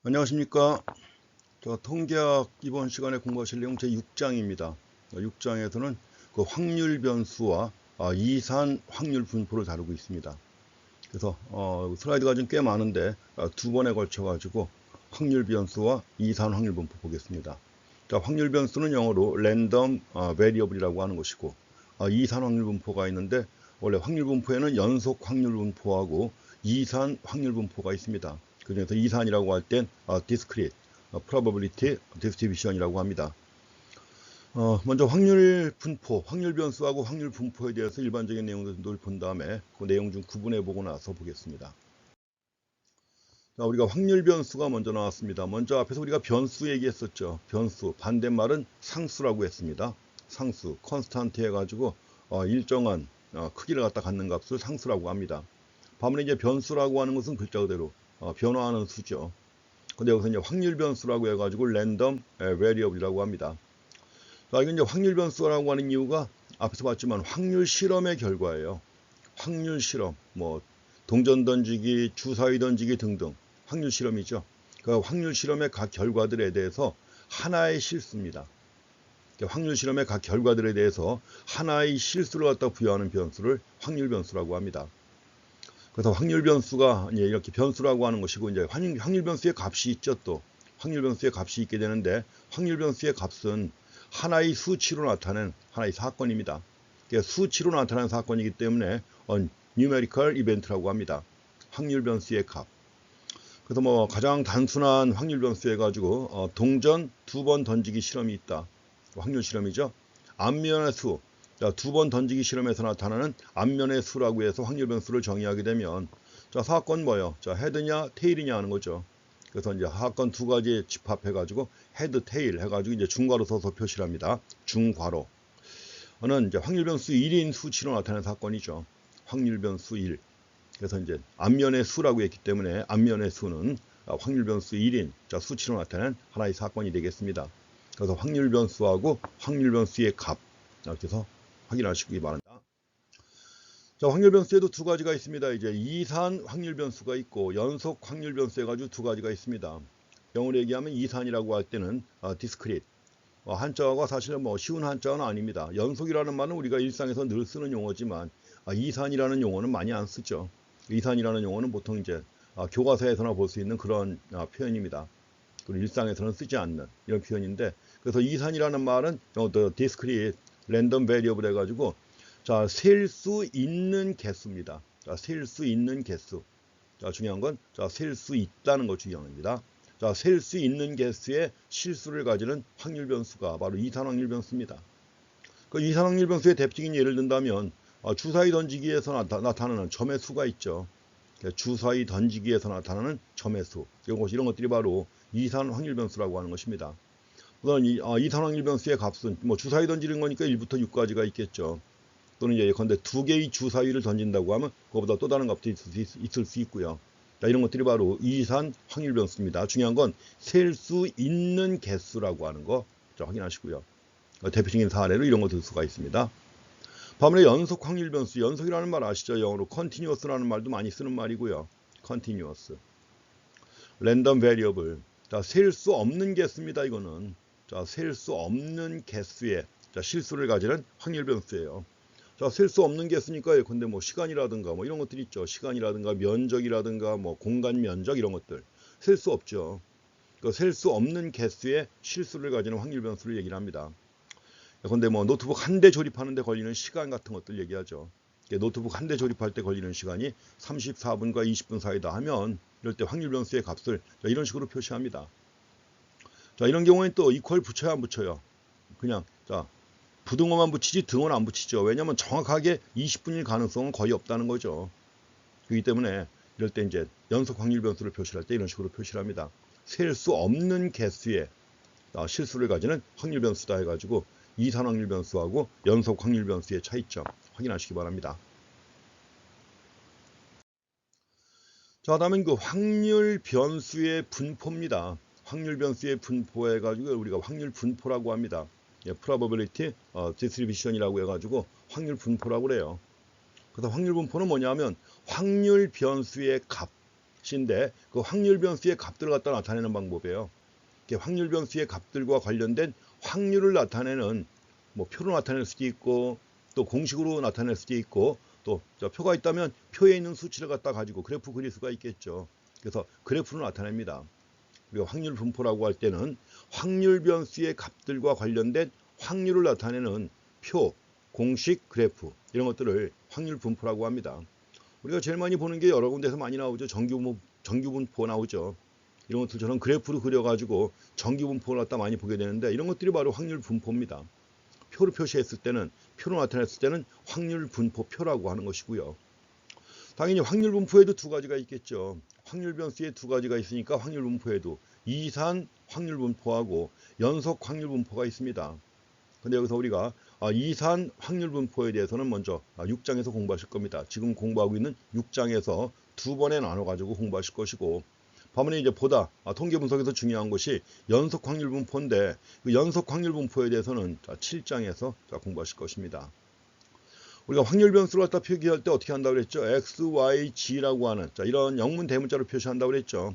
안녕하십니까. 통계학 이번 시간에 공부하실 내용 제6장입니다. 6장에서는 그 확률 변수와 이산 확률 분포를 다루고 있습니다. 그래서 슬라이드가 좀 꽤 많은데 두 번에 걸쳐 가지고 확률 변수와 이산 확률 분포 보겠습니다. 자, 확률 변수는 영어로 랜덤 베리어블이라고 하는 것이고, 이산 확률 분포가 있는데 원래 확률 분포에는 연속 확률 분포하고 이산 확률 분포가 있습니다. 그중에서 이산이라고 할 땐 discrete probability distribution이라고 합니다. 먼저 확률 분포, 확률 변수하고 확률 분포에 대해서 일반적인 내용들을 본 다음에 그 내용 중 구분해 보고 나서 보겠습니다. 자, 우리가 확률 변수가 먼저 나왔습니다. 먼저 앞에서 우리가 변수 얘기했었죠. 변수, 반대말은 상수라고 했습니다. 상수, 컨스탄트 해가지고 일정한 크기를 갖다 갖는 값을 상수라고 합니다. 반면에 이제 변수라고 하는 것은 글자 그대로 변화하는 수죠. 근데 여기서 이제 확률 변수라고 해가지고 랜덤 베리어블이라고 합니다. 자, 이건 이제 확률 변수라고 하는 이유가 앞에서 봤지만 확률 실험의 결과예요. 확률 실험, 뭐 동전 던지기, 주사위 던지기 등등 확률 실험이죠. 그 확률 실험의 각 결과들에 대해서 하나의 실수입니다. 확률 실험의 각 결과들에 대해서 하나의 실수를 갖다 부여하는 변수를 확률 변수라고 합니다. 그래서 확률 변수가 이렇게 변수라고 하는 것이고, 이제 확률 변수의 값이 있죠. 또 확률 변수의 값이 있게 되는데, 확률 변수의 값은 하나의 수치로 나타낸 하나의 사건입니다. 수치로 나타나는 사건이기 때문에 numerical event라고 합니다. 확률 변수의 값. 그래서 뭐 가장 단순한 확률 변수 해가지고 동전 2번 던지기 실험이 있다. 확률 실험이죠. 앞면의 수. 자, 2번 던지기 실험에서 나타나는 앞면의 수라고 해서 확률 변수를 정의하게 되면, 자, 사건 뭐예요? 자, 헤드냐 테일이냐 하는 거죠. 그래서 이제 사건 두 가지 집합해가지고 헤드 테일 해가지고 이제 중괄호 써서 표시를 합니다. 중괄호. 는 이제 확률 변수 1인 수치로 나타나는 사건이죠. 확률 변수 1. 그래서 이제 앞면의 수라고 했기 때문에 앞면의 수는 확률 변수 1인 수치로 나타낸 하나의 사건이 되겠습니다. 그래서 확률 변수하고 확률 변수의 값 이렇게 해서 확인하시기 바랍니다. 자, 확률 변수에도 두 가지가 있습니다. 이제 이산 확률 변수가 있고 연속 확률 변수 해가지고 두 가지가 있습니다. 영어로 얘기하면 이산이라고 할 때는 discrete. 한자어가 사실 뭐 쉬운 한자어는 아닙니다. 연속이라는 말은 우리가 일상에서 늘 쓰는 용어지만 이산이라는 용어는 많이 안 쓰죠. 이산이라는 용어는 보통 이제 교과서에서나 볼 수 있는 그런 표현입니다. 그리고 일상에서는 쓰지 않는 이런 표현인데, 그래서 이산이라는 말은 discrete, random variable 해가지고 자, 셀 수 있는 개수입니다. 자, 셀 수 있는 개수. 자, 중요한 건 셀 수 있다는 거 중요합니다. 자, 셀 수 있는 개수의 실수를 가지는 확률 변수가 바로 이산 확률 변수입니다. 그 이산 확률 변수의 대표적인 예를 든다면 주사위 던지기에서 나타나는 점의 수가 있죠. 주사위 던지기에서 나타나는 점의 수. 이런 것들이 바로 이산 확률 변수라고 하는 것입니다. 우선 이산 확률 변수의 값은 뭐 주사위 던지는 거니까 1부터 6까지가 있겠죠. 또는 예컨대 두 개의 주사위를 던진다고 하면 그거보다 또 다른 값도 있을 수 있고요. 자, 이런 것들이 바로 이산 확률 변수입니다. 중요한 건 셀 수 있는 개수라고 하는 거 확인하시고요. 대표적인 사례로 이런 거 들 수가 있습니다. 반면에 연속 확률 변수, 연속이라는 말 아시죠? 영어로 continuous라는 말도 많이 쓰는 말이고요. continuous, random variable. 자, 셀 수 없는 개수입니다. 이거는 자, 셀 수 없는 개수의 실수를 가지는 확률 변수예요. 자, 셀 수 없는 개수니까 근데 뭐 시간이라든가 뭐 이런 것들 있죠. 시간이라든가 면적이라든가 뭐 공간 면적 이런 것들 셀 수 없죠. 그 셀 수 없는 개수의 실수를 가지는 확률 변수를 얘기를 합니다. 근데 뭐 노트북 한 대 조립하는데 걸리는 시간 같은 것들 얘기하죠. 노트북 한 대 조립할 때 걸리는 시간이 34분과 20분 사이다 하면 이럴 때 확률 변수의 값을 이런 식으로 표시합니다. 자, 이런 경우에는 또 이퀄 붙여야 안 붙여요. 그냥 자, 부등호만 붙이지 등호는 안 붙이죠. 왜냐하면 정확하게 20분일 가능성은 거의 없다는 거죠. 그렇기 때문에 이럴 때 이제 연속 확률 변수를 표시할 때 이런 식으로 표시를 합니다. 셀 수 없는 개수의 실수를 가지는 확률 변수다 해가지고 이산 확률 변수하고 연속 확률 변수의 차이점 확인하시기 바랍니다. 자, 다음은 그 확률 변수의 분포입니다. 확률 변수의 분포 해가지고 우리가 확률 분포라고 합니다. probability distribution이라고 해가지고 확률 분포라고 그래요. 그래서 확률 분포는 뭐냐면 확률 변수의 값, 시인데 그 확률 변수의 값들을 갖다 나타내는 방법이에요. 확률 변수의 값들과 관련된 확률을 나타내는 뭐 표로 나타낼 수도 있고 또 공식으로 나타낼 수도 있고 또 표가 있다면 표에 있는 수치를 갖다 가지고 그래프 그릴 수가 있겠죠. 그래서 그래프로 나타냅니다. 우리가 확률 분포라고 할 때는 확률 변수의 값들과 관련된 확률을 나타내는 표, 공식, 그래프 이런 것들을 확률 분포라고 합니다. 우리가 제일 많이 보는 게 여러 군데서 많이 나오죠. 정규 분포 나오죠. 이런 것들처럼 그래프로 그려가지고 정규 분포를 갖다 많이 보게 되는데 이런 것들이 바로 확률 분포입니다. 표로 표시했을 때는 표로 나타냈을 때는 확률 분포표라고 하는 것이고요. 당연히 확률 분포에도 두 가지가 있겠죠. 확률 변수에 두 가지가 있으니까 확률 분포에도 이산 확률 분포하고 연속 확률 분포가 있습니다. 근데 여기서 우리가 이산 확률 분포에 대해서는 먼저 6장에서 공부하실 겁니다. 지금 공부하고 있는 6장에서 두 번에 나눠 가지고 공부하실 것이고 반면에 이제 보다 통계 분석에서 중요한 것이 연속 확률 분포인데 그 연속 확률 분포에 대해서는 7장에서 공부하실 것입니다. 우리가 확률 변수를 갖다 표기할 때 어떻게 한다고 그랬죠? x, y, g라고 하는 이런 영문 대문자로 표시한다고 그랬죠.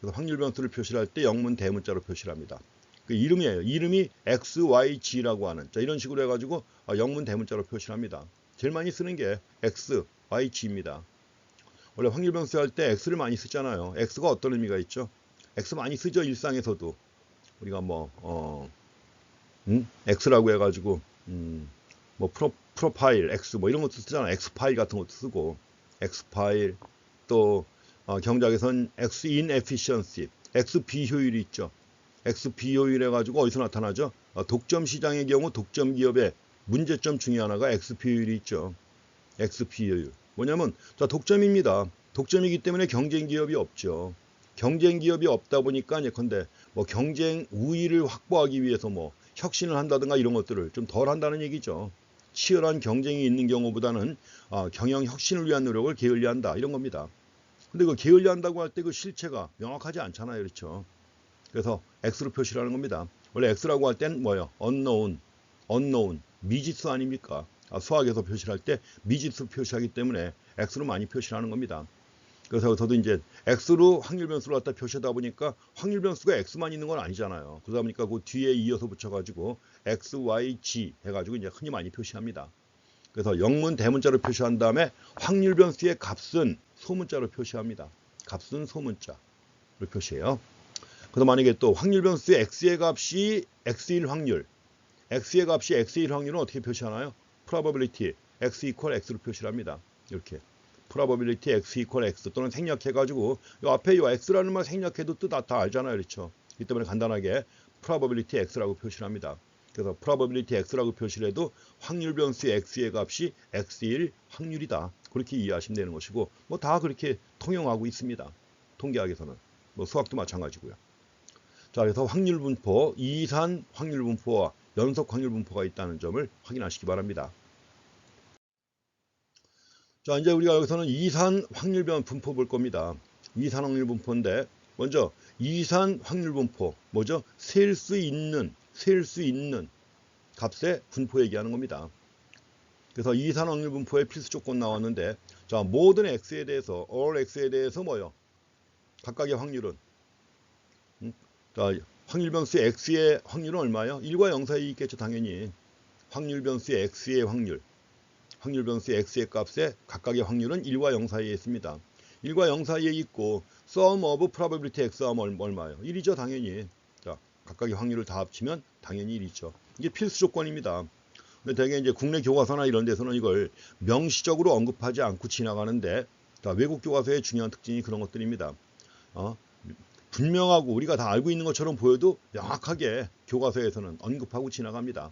그래서 확률 변수를 표시할 때 영문 대문자로 표시를 합니다. 그 이름이에요. 이름이 x, y, g라고 하는 이런 식으로 해가지고 영문 대문자로 표시를 합니다. 제일 많이 쓰는 게 x, y, g입니다. 원래 확률 변수 할 때 x를 많이 쓰잖아요. x가 어떤 의미가 있죠? x 많이 쓰죠. 일상에서도 우리가 x라고 해가지고 뭐 프로파일 x 뭐 이런 것도 쓰잖아요. x 파일 같은 것도 쓰고 x 파일 또 경작에선 x inefficiency, x 비효율이 있죠. x 비효율 해가지고 어디서 나타나죠? 독점 시장의 경우 독점 기업의 문제점 중에 하나가 x 비효율이 있죠. x 비효율 뭐냐면 독점입니다. 독점이기 때문에 경쟁 기업이 없죠. 경쟁 기업이 없다 보니까 예컨대 뭐 경쟁 우위를 확보하기 위해서 뭐 혁신을 한다든가 이런 것들을 좀 덜 한다는 얘기죠. 치열한 경쟁이 있는 경우보다는 경영 혁신을 위한 노력을 게을리한다 이런 겁니다. 근데 그 게을리한다고 할 때 그 실체가 명확하지 않잖아요. 그렇죠? 그래서 X로 표시를 하는 겁니다. 원래 X라고 할 땐 뭐예요? unknown, 미지수 아닙니까? 수학에서 표시를 할 때 미지수 표시하기 때문에 X로 많이 표시를 하는 겁니다. 그래서 저도 이제 X로 확률 변수를 갖다 표시하다 보니까 확률 변수가 X만 있는 건 아니잖아요. 그러다 보니까 그 뒤에 이어서 붙여가지고 X, Y, G 해가지고 이제 흔히 많이 표시합니다. 그래서 영문 대문자로 표시한 다음에 확률 변수의 값은 소문자로 표시합니다. 값은 소문자로 표시해요. 그래서 만약에 또 확률 변수의 X의 값이 X일 확률, X의 값이 X일 확률은 어떻게 표시하나요? probability X equal X로 표시를 합니다. 이렇게. probability x equal x 또는 생략해가지고 이 앞에 이 x라는 말 생략해도 뜻 다 알잖아요. 그렇죠? 이 때문에 간단하게 probability x라고 표시를 합니다. 그래서 probability x라고 표시를 해도 확률 변수의 x의 값이 x일 확률이다. 그렇게 이해하시면 되는 것이고 뭐 다 그렇게 통용하고 있습니다. 통계학에서는. 뭐 수학도 마찬가지고요. 자, 그래서 확률 분포, 이산 확률 분포와 연속 확률 분포가 있다는 점을 확인하시기 바랍니다. 자, 이제 우리가 여기서는 이산 확률 분포 볼 겁니다. 이산 확률 분포인데 먼저 이산 확률 분포 뭐죠? 셀 수 있는 값의 분포 얘기하는 겁니다. 그래서 이산 확률 분포의 필수 조건 나왔는데 자, 모든 x에 대해서 all x에 대해서 뭐요? 각각의 확률은 자, 확률 변수의 x의 확률은 얼마요? 1과 0 사이에 있겠죠, 당연히. 확률 변수의 x의 확률 변수의 x의 값의 각각의 확률은 1과 0 사이에 있습니다. 1과 0 사이에 있고 sum of probability x 하면 얼마예요? 1이죠, 당연히. 자, 각각의 확률을 다 합치면 당연히 1이죠. 이게 필수 조건입니다. 근데 대개 이제 국내 교과서나 이런 데서는 이걸 명시적으로 언급하지 않고 지나가는데 자, 외국 교과서의 중요한 특징이 그런 것들입니다. 분명하고 우리가 다 알고 있는 것처럼 보여도 명확하게 교과서에서는 언급하고 지나갑니다.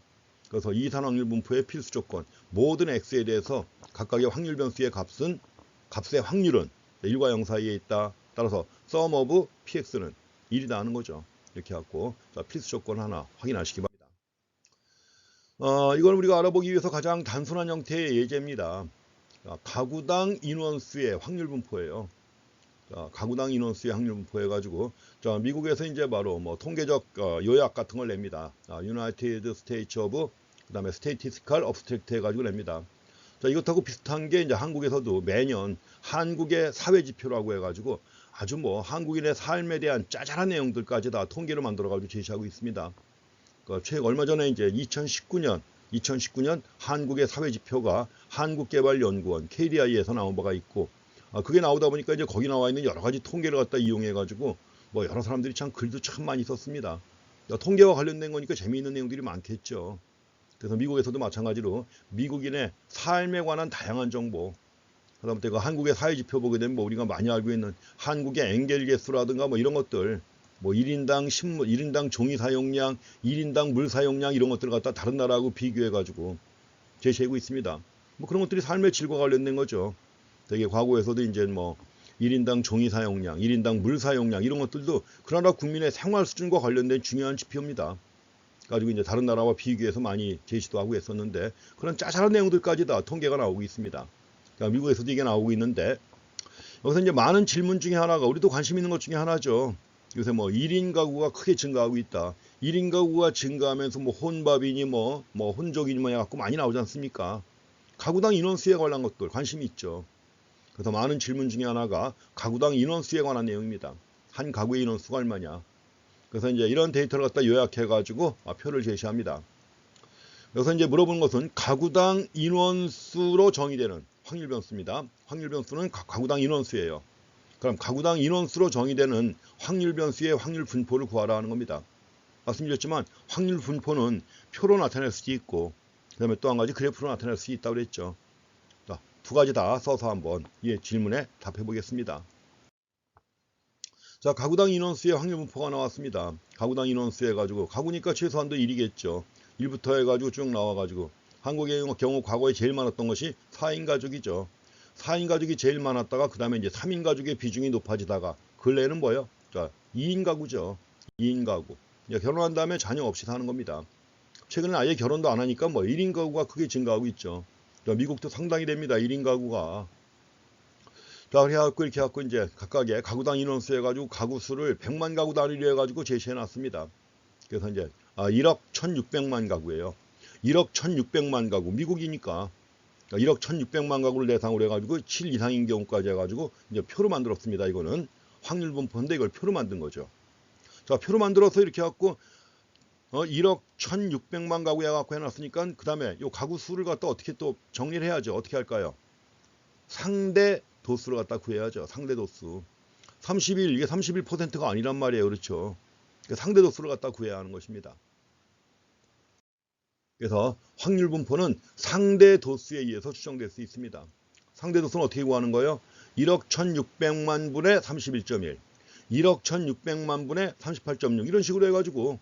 그래서 이산 확률 분포의 필수 조건 모든 x에 대해서 각각의 확률 변수의 값의 확률은 1과 0 사이에 있다. 따라서 sum of px는 1이다 하는 거죠. 이렇게 갖고 필수 조건 하나 확인하시기 바랍니다. 이걸 우리가 알아보기 위해서 가장 단순한 형태의 예제입니다. 가구당 인원수의 확률 분포예요. 가구당 인원수의 확률 분포해가지고 미국에서 이제 바로 뭐 통계적 요약 같은 걸 냅니다. United States of 그다음에 Statistical Abstract 해가지고 냅니다. 자, 이것하고 비슷한 게 이제 한국에서도 매년 한국의 사회지표라고 해가지고 아주 뭐 한국인의 삶에 대한 짜잘한 내용들까지 다 통계로 만들어가지고 제시하고 있습니다. 최근 얼마 전에 이제 2019년 한국의 사회지표가 한국개발연구원 KDI에서 나온 바가 있고, 그게 나오다 보니까 이제 거기 나와 있는 여러 가지 통계를 갖다 이용해가지고 뭐 여러 사람들이 참 글도 참 많이 썼습니다. 통계와 관련된 거니까 재미있는 내용들이 많겠죠. 그래서 미국에서도 마찬가지로 미국인의 삶에 관한 다양한 정보, 그다음에 그 한국의 사회지표 보게 되면 뭐 우리가 많이 알고 있는 한국의 엔겔 개수라든가 뭐 이런 것들, 뭐 1인당 식물, 1인당 종이 사용량, 1인당 물 사용량 이런 것들을 갖다 다른 나라하고 비교해가지고 제시하고 있습니다. 뭐 그런 것들이 삶의 질과 관련된 거죠. 되게 과거에서도 이제 뭐 1인당 종이 사용량, 1인당 물 사용량 이런 것들도 그 나라 국민의 생활 수준과 관련된 중요한 지표입니다. 가지고 이제 다른 나라와 비교해서 많이 제시도 하고 했었는데 그런 짜잘한 내용들까지 다 통계가 나오고 있습니다. 그러니까 미국에서도 이게 나오고 있는데 여기서 이제 많은 질문 중에 하나가 우리도 관심 있는 것 중에 하나죠. 요새 뭐 1인 가구가 크게 증가하고 있다. 1인 가구가 증가하면서 뭐 혼밥이니 뭐 혼족이니 뭐 해갖고 많이 나오지 않습니까? 가구당 인원수에 관한 것들 관심이 있죠. 그래서 많은 질문 중에 하나가 가구당 인원수에 관한 내용입니다. 한 가구의 인원수가 얼마냐. 그래서 이제 이런 데이터를 갖다 요약해가지고 표를 제시합니다. 여기서 이제 물어보는 것은 가구당 인원수로 정의되는 확률 변수입니다. 확률 변수는 가구당 인원수예요. 그럼 가구당 인원수로 정의되는 확률 변수의 확률 분포를 구하라 하는 겁니다. 말씀드렸지만 확률 분포는 표로 나타낼 수도 있고 그 다음에 또 한 가지 그래프로 나타낼 수 있다고 그랬죠. 자, 두 가지 다 써서 한번 이 질문에 답해 보겠습니다. 자, 가구당 인원수의 확률 분포가 나왔습니다. 가구당 인원수 해가지고 가구니까 최소한도 1이겠죠. 1부터 해가지고 쭉 나와가지고 한국의 경우 과거에 제일 많았던 것이 4인 가족이죠. 4인 가족이 제일 많았다가 그 다음에 이제 3인 가족의 비중이 높아지다가 근래에는 뭐예요? 자, 2인 가구죠. 2인 가구. 결혼한 다음에 자녀 없이 사는 겁니다. 최근에 아예 결혼도 안 하니까 뭐 1인 가구가 크게 증가하고 있죠. 미국도 상당히 됩니다. 1인 가구가. 자, 그래갖고 이렇게 해갖고 이제 각각의 가구당 인원수 해가지고 가구 수를 100만 가구 단위로 해가지고 제시해 놨습니다. 그래서 이제 1억 1600만 가구예요. 1억 1600만 가구. 미국이니까 1억 1600만 가구를 대상으로 해가지고 7 이상인 경우까지 해가지고 이제 표로 만들었습니다. 이거는 확률 분포인데 이걸 표로 만든 거죠. 자, 표로 만들어서 이렇게 해갖고 1억 1600만 가구 해갖고 해놨으니까 그 다음에 이 가구 수를 갖다 어떻게 또 정리를 해야죠. 어떻게 할까요? 상대 도수를 갖다 구해야죠. 상대 도수. 31, 이게 31%가 아니란 말이에요. 그렇죠. 상대 도수를 갖다 구해야 하는 것입니다. 그래서 확률 분포는 상대 도수에 의해서 추정될 수 있습니다. 상대 도수는 어떻게 구하는 거예요? 1억 1600만 분의 31.1, 1억 1600만 분의 38.6 이런 식으로 해가지고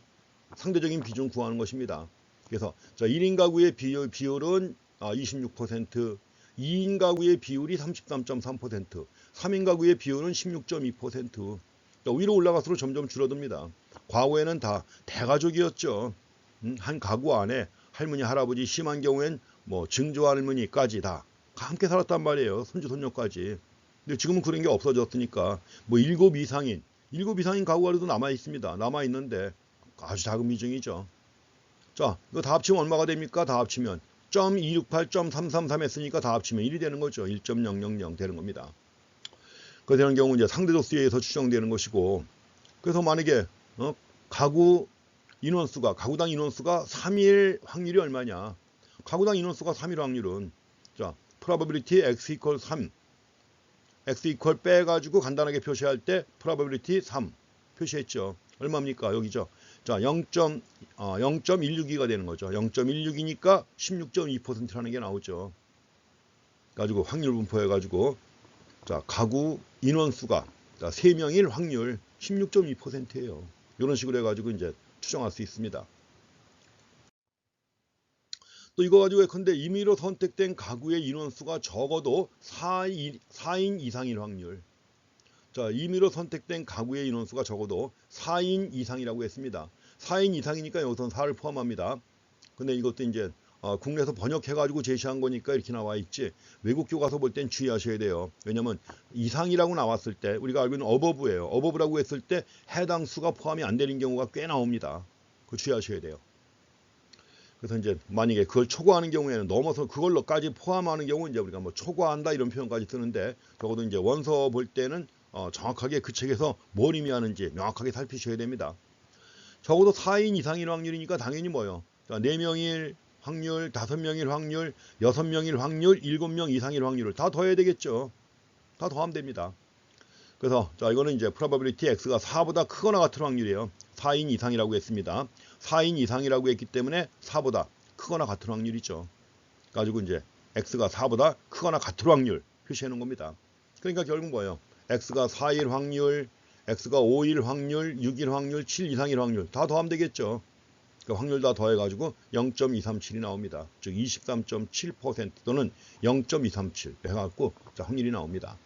상대적인 비중 구하는 것입니다. 그래서 1인 가구의 비율은 26%, 2인 가구의 비율이 33.3%, 3인 가구의 비율은 16.2%. 위로 올라갈수록 점점 줄어듭니다. 과거에는 다 대가족이었죠. 한 가구 안에 할머니, 할아버지, 심한 경우엔 뭐 증조 할머니까지 다 함께 살았단 말이에요. 손주, 손녀까지. 근데 지금은 그런 게 없어졌으니까 뭐 7 이상인 가구가 남아 있습니다. 남아 있는데 아주 작은 비중이죠. 자, 이거 다 합치면 얼마가 됩니까? 다 합치면 0.268.333 했으니까 다 합치면 1이 되는 거죠. 1.000 되는 겁니다. 그 되는 경우 이제 상대 도수에 의해서 추정되는 것이고, 그래서 만약에 가구 인원수가 가구당 인원수가 3일 확률이 얼마냐? 가구당 인원수가 3일 확률은 자, probability x equal 3. x equal 빼가지고 간단하게 표시할 때 probability 3 표시했죠. 얼마입니까? 여기죠. 자, 0.162가 되는 거죠. 0.16이니까 16.2%라는 게 나오죠. 가지고 확률 분포해가지고 자, 가구 인원수가 자, 3명일 확률 16.2%예요. 이런 식으로 해가지고 이제 추정할 수 있습니다. 또 이거 가지고 예컨대 임의로 선택된 가구의 인원수가 적어도 4인 이상일 확률. 자, 임의로 선택된 가구의 인원수가 적어도 4인 이상이라고 했습니다. 4인 이상이니까 여기서는 4를 포함합니다. 근데 이것도 이제 국내에서 번역해가지고 제시한 거니까 이렇게 나와 있지, 외국 교과서 볼 땐 주의하셔야 돼요. 왜냐면 이상이라고 나왔을 때 우리가 알고 있는 어버브예요. 어버브라고 했을 때 해당 수가 포함이 안 되는 경우가 꽤 나옵니다. 그거 주의하셔야 돼요. 그래서 이제 만약에 그걸 초과하는 경우에는 넘어서 그걸로까지 포함하는 경우 이제 우리가 뭐 초과한다 이런 표현까지 쓰는데 적어도 이제 원서 볼 때는 정확하게 그 책에서 뭘 의미하는지 명확하게 살피셔야 됩니다. 적어도 4인 이상일 확률이니까 당연히 뭐요? 자, 4명일 확률, 5명일 확률, 6명일 확률, 7명 이상일 확률을 다 더해야 되겠죠. 다 더하면 됩니다. 그래서 자, 이거는 이제 probability x가 4보다 크거나 같은 확률이에요. 4인 이상이라고 했습니다. 4인 이상이라고 했기 때문에 4보다 크거나 같은 확률이죠. 가지고 이제 x가 4보다 크거나 같은 확률 표시해 놓은 겁니다. 그러니까 결국 뭐예요? x가 4일 확률, x가 5일 확률, 6일 확률, 7 이상일 확률 다 더하면 되겠죠. 그 확률 다 더해가지고 0.237이 나옵니다. 즉 23.7% 또는 0.237 해갖고 자, 확률이 나옵니다.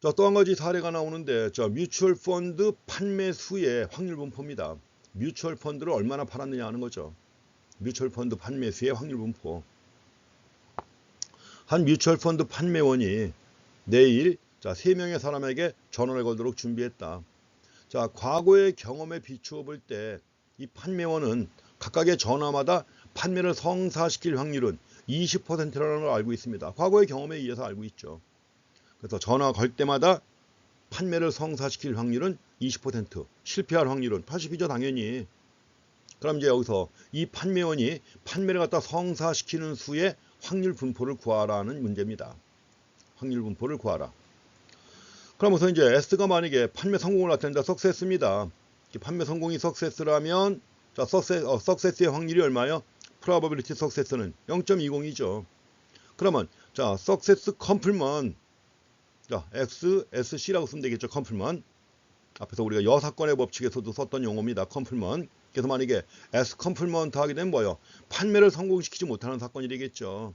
자, 또 한 가지 사례가 나오는데 자, 뮤추얼 펀드 판매 수의 확률 분포입니다. 뮤추얼 펀드를 얼마나 팔았느냐 하는 거죠. 뮤추얼 펀드 판매 수의 확률 분포. 한 뮤추얼 펀드 판매원이 내일 자, 3명의 사람에게 전화를 걸도록 준비했다. 자, 과거의 경험에 비추어 볼 때 이 판매원은 각각의 전화마다 판매를 성사시킬 확률은 20%라는 걸 알고 있습니다. 과거의 경험에 의해서 알고 있죠. 그래서 전화 걸 때마다 판매를 성사시킬 확률은 20%, 실패할 확률은 80이죠, 당연히. 그럼 이제 여기서 이 판매원이 판매를 갖다 성사시키는 수의 확률 분포를 구하라는 문제입니다. 확률 분포를 구하라. 그러면서 이제 S가 만약에 판매 성공을 나타낸다, 석세스입니다. 판매 성공이 석세스라면 자, 석세스의 확률이 얼마요? probability success는 0.20이죠. 그러면 자, success complement 자, XSC라고 쓰면 되겠죠. complement. 앞에서 우리가 여사건의 법칙에서도 썼던 용어입니다. complement. 그래서 만약에 S complement 하게 되면 뭐예요? 판매를 성공시키지 못하는 사건이 되겠죠.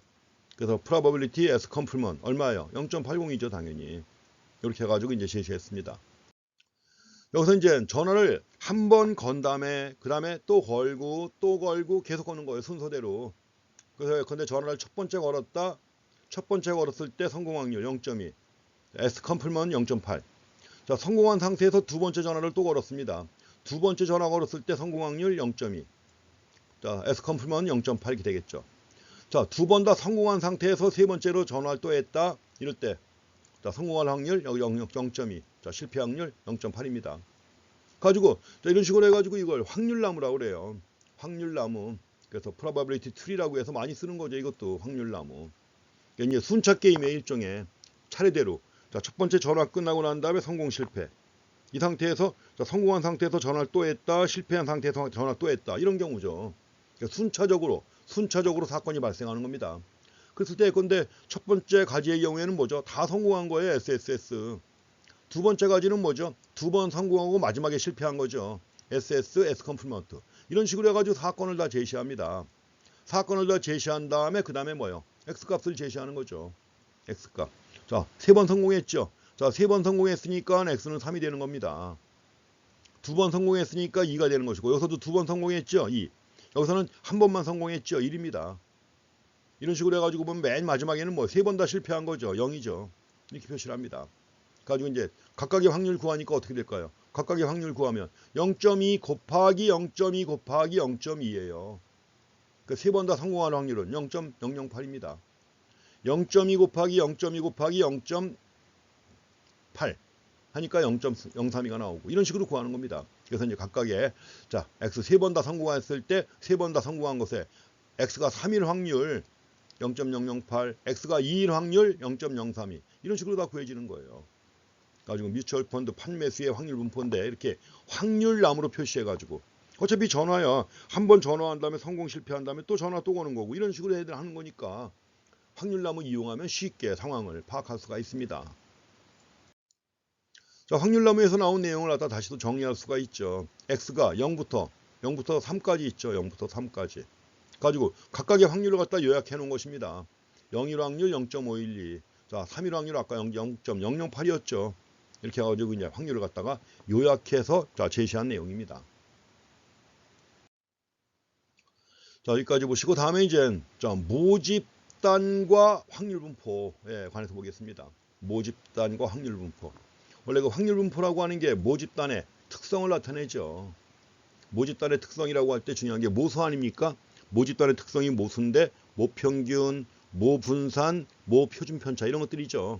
그래서 probability S complement 얼마예요? 0.80이죠, 당연히. 이렇게 해가지고 이제 제시했습니다. 여기서 이제 전화를 한 번 건 다음에 그 다음에 또 걸고 계속 거는 거예요, 순서대로. 그래서 근데 전화를 첫 번째 걸었다. 첫 번째 걸었을 때 성공 확률 0.2. S 컴플먼 0.8. 자, 성공한 상태에서 두 번째 전화를 또 걸었습니다. 두 번째 전화 걸었을 때 성공 확률 0.2. 자, S 컴플먼 0.8 이렇게 되겠죠. 자, 두 번 다 성공한 상태에서 세 번째로 전화를 또 했다. 이럴 때 자, 성공할 확률 0.2. 자, 실패 확률 0.8입니다. 가지고 자, 이런 식으로 해가지고 이걸 확률나무라고 그래요. 확률나무. 그래서 probability tree라고 해서 많이 쓰는 거죠. 이것도 확률나무. 이제 순차 게임의 일종의 차례대로 자, 첫 번째 전화 끝나고 난 다음에 성공 실패. 이 상태에서 자, 성공한 상태에서 전화를 또 했다. 실패한 상태에서 전화 또 했다. 이런 경우죠. 그러니까 순차적으로 사건이 발생하는 겁니다. 그랬을 때 근데 첫 번째 가지의 경우에는 뭐죠? 다 성공한 거예요. SSS. 두 번째 가지는 뭐죠? 두 번 성공하고 마지막에 실패한 거죠. SS, S 컴플먼트. 이런 식으로 해가지고 사건을 다 제시합니다. 사건을 다 제시한 다음에 그 다음에 뭐요? X값을 제시하는 거죠. X값. 자, 3번 성공했죠. 자, 3번 성공했으니까 X는 3이 되는 겁니다. 두 번 성공했으니까 2가 되는 것이고 여기서도 두 번 성공했죠. 2. 여기서는 한 번만 성공했죠. 1입니다. 이런 식으로 해가지고 보면 맨 마지막에는 뭐 3번 다 실패한 거죠. 0이죠. 이렇게 표시를 합니다. 가지고 이제 각각의 확률 구하니까 어떻게 될까요? 각각의 확률 구하면 0.2 곱하기 0.2 곱하기 0.2예요. 그 3번 다 성공하는 확률은 0.008입니다. 0.2 곱하기 0.2 곱하기 0.8 하니까 0.032가 나오고 이런 식으로 구하는 겁니다. 그래서 이제 각각의 자, X 3번 다 성공했을 때 3번 다 성공한 것에 X가 3일 확률 0.008, X가 2일 확률 0.032 이런 식으로 다 구해지는 거예요. 가지고 뮤추얼 펀드 판매수의 확률 분포인데 이렇게 확률나무로 표시해가지고 어차피 전화야 한 번 전화한 다음에 성공 실패한 다음에 또 전화 또 거는 거고 이런 식으로 애들 하는 거니까 확률나무 이용하면 쉽게 상황을 파악할 수가 있습니다. 자, 확률나무에서 나온 내용을 갖다 다시 또 정리할 수가 있죠. X가 0부터 3까지 있죠. 0부터 3까지. 가지고 각각의 확률을 갖다 요약해 놓은 것입니다. 0일 확률 0.512. 자, 3일 확률 아까 0.008이었죠. 이렇게 해가지고 이제 확률을 갖다가 요약해서 자, 제시한 내용입니다. 자, 여기까지 보시고 다음에 이제 자, 모집단과 확률 분포에 관해서 보겠습니다. 모집단과 확률 분포. 원래 그 확률 분포라고 하는 게 모집단의 특성을 나타내죠. 모집단의 특성이라고 할 때 중요한 게 모수 아닙니까? 모집단의 특성이 모수인데 모평균, 모분산, 모표준 편차 이런 것들이죠.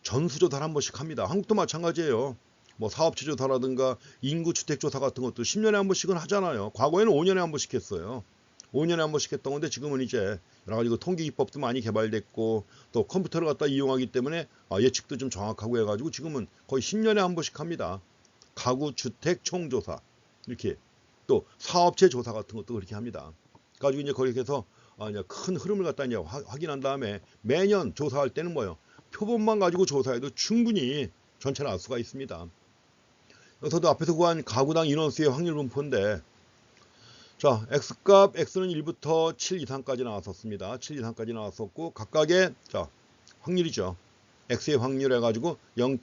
전수조사를 한 번씩 합니다. 한국도 마찬가지예요. 뭐 사업체 조사라든가 인구 주택 조사 같은 것도 10년에 한 번씩은 하잖아요. 과거에는 5년에 한 번씩 했어요. 5년에 한 번씩 했던 건데 지금은 이제 여러 가지 통계 기법도 많이 개발됐고 또 컴퓨터를 갖다 이용하기 때문에 예측도 좀 정확하고 해가지고 지금은 거의 10년에 한 번씩 합니다. 가구 주택 총조사 이렇게 또 사업체 조사 같은 것도 그렇게 합니다. 가지고 이제 거기에 해서 이제 큰 흐름을 갖다 이제 확인한 다음에 매년 조사할 때는 뭐예요? 표본만 가지고 조사해도 충분히 전체를 알 수가 있습니다. 여기서도 앞에서 구한 가구당 인원수의 확률 분포인데 자, X값 X는 1부터 7 이상까지 나왔었습니다. 7 이상까지 나왔었고 각각의 자, 확률이죠. X의 확률 해가지고 0.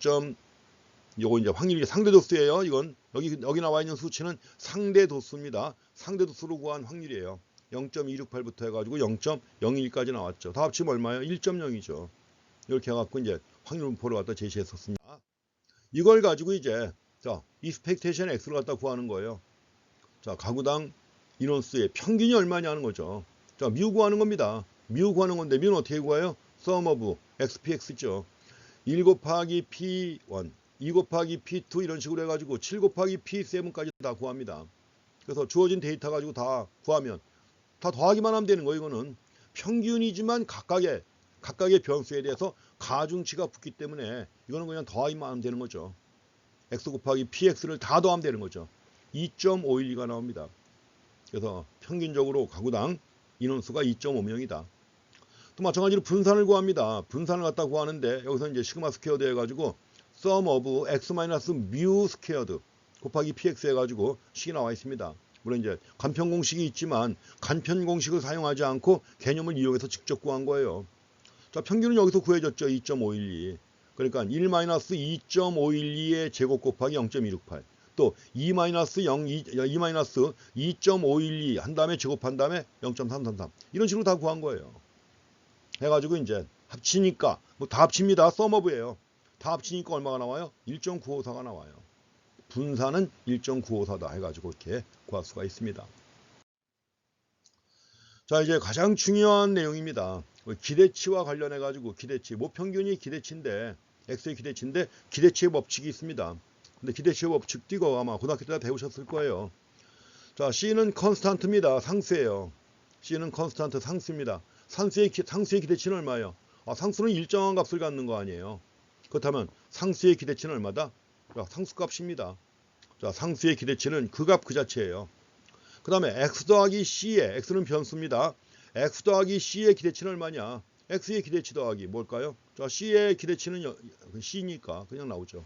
요거 이제 확률이 상대도수예요. 이건 여기 나와 있는 수치는 상대도수입니다. 상대도수로 구한 확률이에요. 0.268부터 해가지고 0.01까지 나왔죠. 다 합치면 얼마예요? 1.0이죠. 이렇게 해갖고 이제 확률 분포를 갖다 제시했었습니다. 이걸 가지고 이제 자, expectation X를 갖다 구하는 거예요. 자, 가구당 인원수의 평균이 얼마냐는 거죠. 자, 뮤 구하는 겁니다. 뮤 구하는 건데 뮤는 어떻게 구해요? sum of xpx죠. 1 곱하기 p1, 2 곱하기 p2 이런 식으로 해가지고 7 곱하기 p7까지 다 구합니다. 그래서 주어진 데이터 가지고 다 구하면 다 더하기만 하면 되는 거예요. 이거는 평균이지만 각각의 변수에 대해서 가중치가 붙기 때문에 이거는 그냥 더하기만 하면 되는 거죠. x 곱하기 px를 다 더하면 되는 거죠. 2.512가 나옵니다. 그래서 평균적으로 가구당 인원수가 2.5명이다. 또 마찬가지로 분산을 구합니다. 분산을 갖다 구하는데 여기서 이제 시그마 스퀘어드 해가지고 sum of x mu 스퀘어드 곱하기 px 해가지고 식이 나와 있습니다. 물론 이제 간편 공식이 있지만 간편 공식을 사용하지 않고 개념을 이용해서 직접 구한 거예요. 자, 평균은 여기서 구해졌죠. 2.512. 그러니까 1-2.512의 제곱 곱하기 0.268. 또 2-2.512 한 다음에 제곱한 다음에 0.333 이런 식으로 다 구한 거예요. 해가지고 이제 합치니까 뭐 다 합칩니다. 썸업이에요. 다 합치니까 얼마가 나와요? 1.954가 나와요. 분산은 1.954다 해가지고 이렇게 구할 수가 있습니다. 자, 이제 가장 중요한 내용입니다. 기대치와 관련해 가지고 기대치, 모평균이 기대치인데 X의 기대치인데 기대치의 법칙이 있습니다. 근데 기대치의 법칙도 이거 아마 고등학교 때 배우셨을 거예요. 자, C는 컨스탄트입니다. 상수예요. C는 컨스탄트 상수입니다. 상수의 기대치는 얼마예요? 상수는 일정한 값을 갖는 거 아니에요. 그렇다면 상수의 기대치는 얼마다? 상수값입니다. 자, 상수의 기대치는 그 값 그 자체예요. 그 다음에 x 더하기 c의 x는 변수입니다. x 더하기 c의 기대치는 얼마냐? x의 기대치 더하기 뭘까요? 자, c의 기대치는 c니까 그냥 나오죠.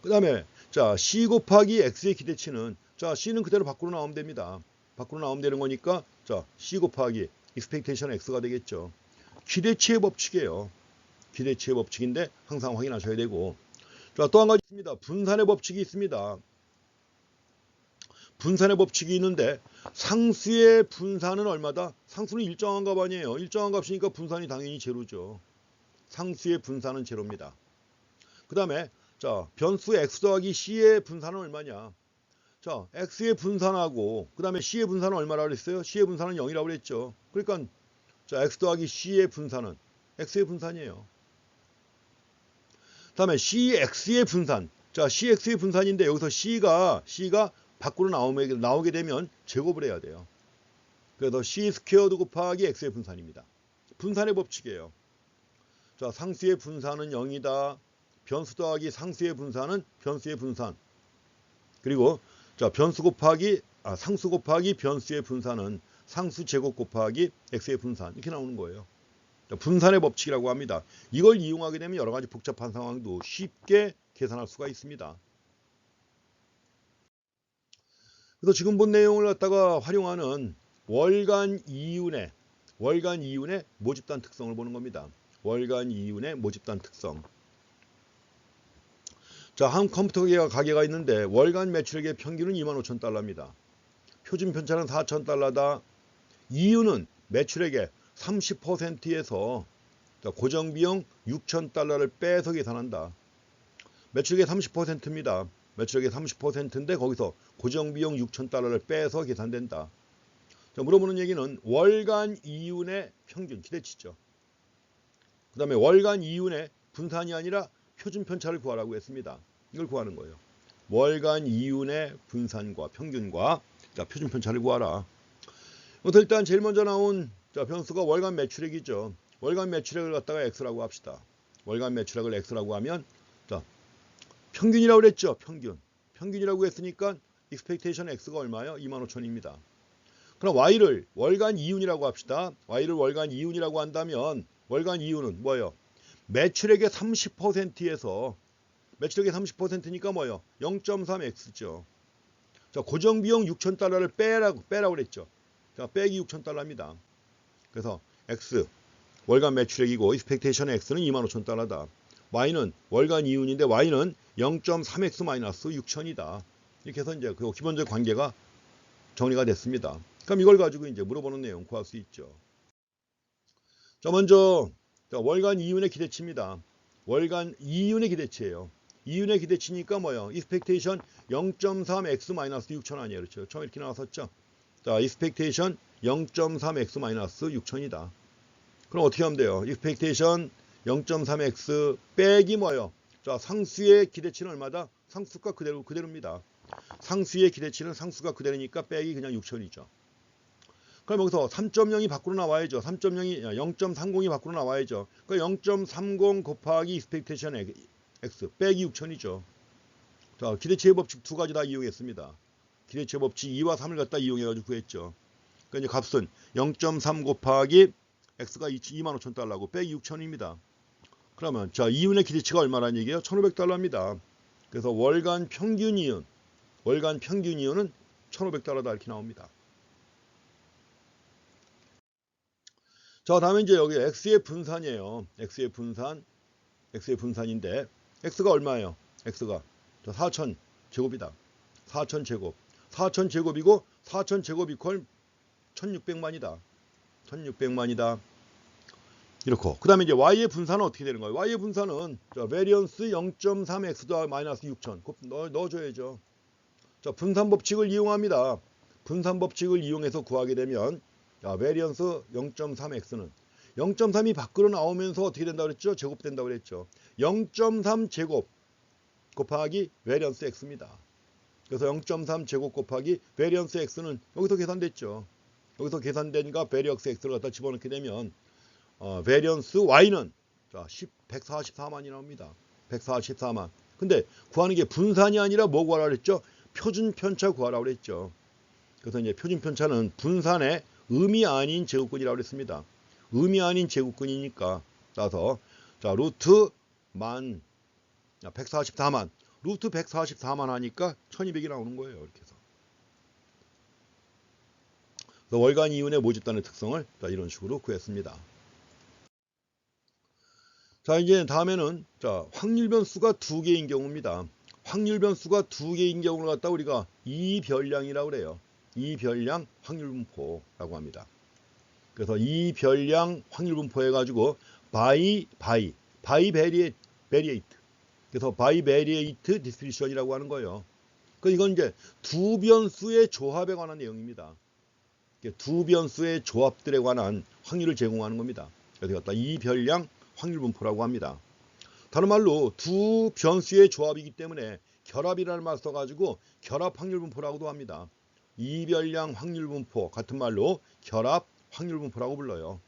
그 다음에 자, c 곱하기 x의 기대치는 자, c는 그대로 밖으로 나오면 됩니다. 밖으로 나오면 되는 거니까 자, c 곱하기 expectation x가 되겠죠. 기대치의 법칙이에요. 기대치의 법칙인데 항상 확인하셔야 되고. 자, 또 한 가지 있습니다. 분산의 법칙이 있습니다. 분산의 법칙이 있는데 상수의 분산은 얼마다? 상수는 일정한 값 아니에요. 일정한 값이니까 분산이 당연히 제로죠. 상수의 분산은 제로입니다. 그 다음에 자, 변수 x 더하기 c의 분산은 얼마냐? 자, x의 분산하고 그 다음에 c의 분산은 얼마라고 그랬어요? c의 분산은 0이라고 그랬죠. 그러니까 자, x 더하기 c의 분산은 x의 분산이에요. 그 다음에 cx의 분산. 자, cx의 분산인데 여기서 c가 밖으로 나오게 되면 제곱을 해야 돼요. 그래서 c 스퀘어드 곱하기 x의 분산입니다. 분산의 법칙이에요. 자, 상수의 분산은 0이다. 변수 더하기 상수의 분산은 변수의 분산. 그리고 자, 상수 곱하기 변수의 분산은 상수 제곱 곱하기 x의 분산. 이렇게 나오는 거예요. 자, 분산의 법칙이라고 합니다. 이걸 이용하게 되면 여러 가지 복잡한 상황도 쉽게 계산할 수가 있습니다. 그래서 지금 본 내용을 갖다가 활용하는 월간 이윤의 모집단 특성을 보는 겁니다. 월간 이윤의 모집단 특성. 자, 한 컴퓨터 가게가 있는데 월간 매출액의 평균은 25,000달러입니다. 표준 편차는 4,000달러다. 이윤은 매출액의 30%에서 고정비용 6,000달러를 빼서 계산한다. 매출액의 30%입니다. 매출액의 30%인데 거기서 고정비용 6,000달러를 빼서 계산된다. 자, 물어보는 얘기는 월간 이윤의 평균 기대치죠. 그 다음에 월간 이윤의 분산이 아니라 표준 편차를 구하라고 했습니다. 이걸 구하는 거예요. 월간 이윤의 분산과 평균과 자, 표준 편차를 구하라. 일단 제일 먼저 나온 자, 변수가 월간 매출액이죠. 월간 매출액을 갖다가 x라고 합시다. 월간 매출액을 x라고 하면 자, 평균이라고 그랬죠. 평균이라고 했으니까 expectation x가 얼마예요? 25,000입니다. 그럼 y를 월간 이윤이라고 합시다. y를 월간 이윤이라고 한다면 월간 이윤은 뭐예요? 매출액의 30%에서 매출액의 30%니까 뭐예요? 0.3x죠. 자, 고정비용 6,000달러를 빼라고 그랬죠. 자, 빼기 6,000달러입니다. 그래서 x 월간 매출액이고 expectation x는 25,000달러다. y는 월간 이윤인데 y는 0.3x 마이너스 6,000이다. 이렇게 해서 이제 그 기본적 관계가 정리가 됐습니다. 그럼 이걸 가지고 이제 물어보는 내용 구할 수 있죠. 자, 먼저 월간 이윤의 기대치입니다. 월간 이윤의 기대치예요. 이윤의 기대치니까 뭐예요? expectation 0.3x 마이너스 6,000 아니에요. 그렇죠? 처음 이렇게 나왔었죠. 자, expectation 0.3x 마이너스 6,000이다. 그럼 어떻게 하면 돼요? expectation 0.3x 빼기 뭐예요? 자, 상수의 기대치는 얼마다? 상수가 그대로입니다. 상수의 기대치는 상수가 그대로니까 빼기 그냥 6,000이죠. 그럼 여기서 3.0이 밖으로 나와야죠. 3.0이 0.30이 밖으로 나와야죠. 그러니까 0.30 곱하기 expectation x 빼기 6,000이죠. 자, 기대치의 법칙 두 가지 다 이용했습니다. 기대치의 법칙 2와 3을 갖다 이용해가지고 구했죠. 그러니까 이제 값은 0.3 곱하기 x가 25,000달러고 빼기 6,000입니다. 그러면 자, 이윤의 기대치가 얼마라는 얘기예요? 1,500달러입니다. 그래서 월간 평균 이윤은 1,500달러다 이렇게 나옵니다. 자, 다음에 이제 여기 x의 분산이에요. x의 분산인데 x가 얼마예요? x가 4,000제곱이다. 4,000제곱. 4,000제곱이고 4,000제곱 이퀄 1,600만이다. 1,600만이다. 이렇고. 그 다음에 이제 y의 분산은 어떻게 되는 거예요? y의 분산은 자, variance 0.3x 더하기 마이너스 6,000. 넣어줘야죠. 자, 분산 법칙을 이용합니다. 분산 법칙을 이용해서 구하게 되면 자, variance 0.3x는 0.3이 밖으로 나오면서 어떻게 된다고 그랬죠? 제곱된다고 그랬죠. 0.3 제곱 곱하기 variance x입니다. 그래서 0.3 제곱 곱하기 variance x는 여기서 계산됐죠. 여기서 계산된 거 variance x를 갖다 집어넣게 되면 variance y는 자, 144만이 나옵니다. 144만. 근데 구하는 게 분산이 아니라 뭐 구하라고 그랬죠? 표준 편차 구하라고 그랬죠. 그래서 이제 표준 편차는 분산의 의미 아닌 제곱근이라고 그랬습니다. 의미 아닌 제곱근이니까 따라서 자, 루트 144만 루트 144만 하니까 1200이 나오는 거예요. 이렇게 해서. 그래서 월간 이윤의 모집단의 특성을 자, 이런 식으로 구했습니다. 자, 이제 다음에는 자, 확률 변수가 두 개인 경우입니다. 확률 변수가 두 개인 경우를 갖다 우리가 이별량이라고 그래요. 이별량 확률 분포라고 합니다. 그래서 이별량 확률 분포 해가지고 바이베리에이트 그래서 바이베리에이트 디스트리뷰션이라고 하는 거예요. 그 이건 이제 두 변수의 조합에 관한 내용입니다. 두 변수의 조합들에 관한 확률을 제공하는 겁니다. 그래서 갖다 이별량 확률 분포라고 합니다. 다른 말로 두 변수의 조합이기 때문에 결합이라는 말을 써가지고 결합 확률 분포라고도 합니다. 이별량 확률 분포 같은 말로 결합 확률 분포라고 불러요.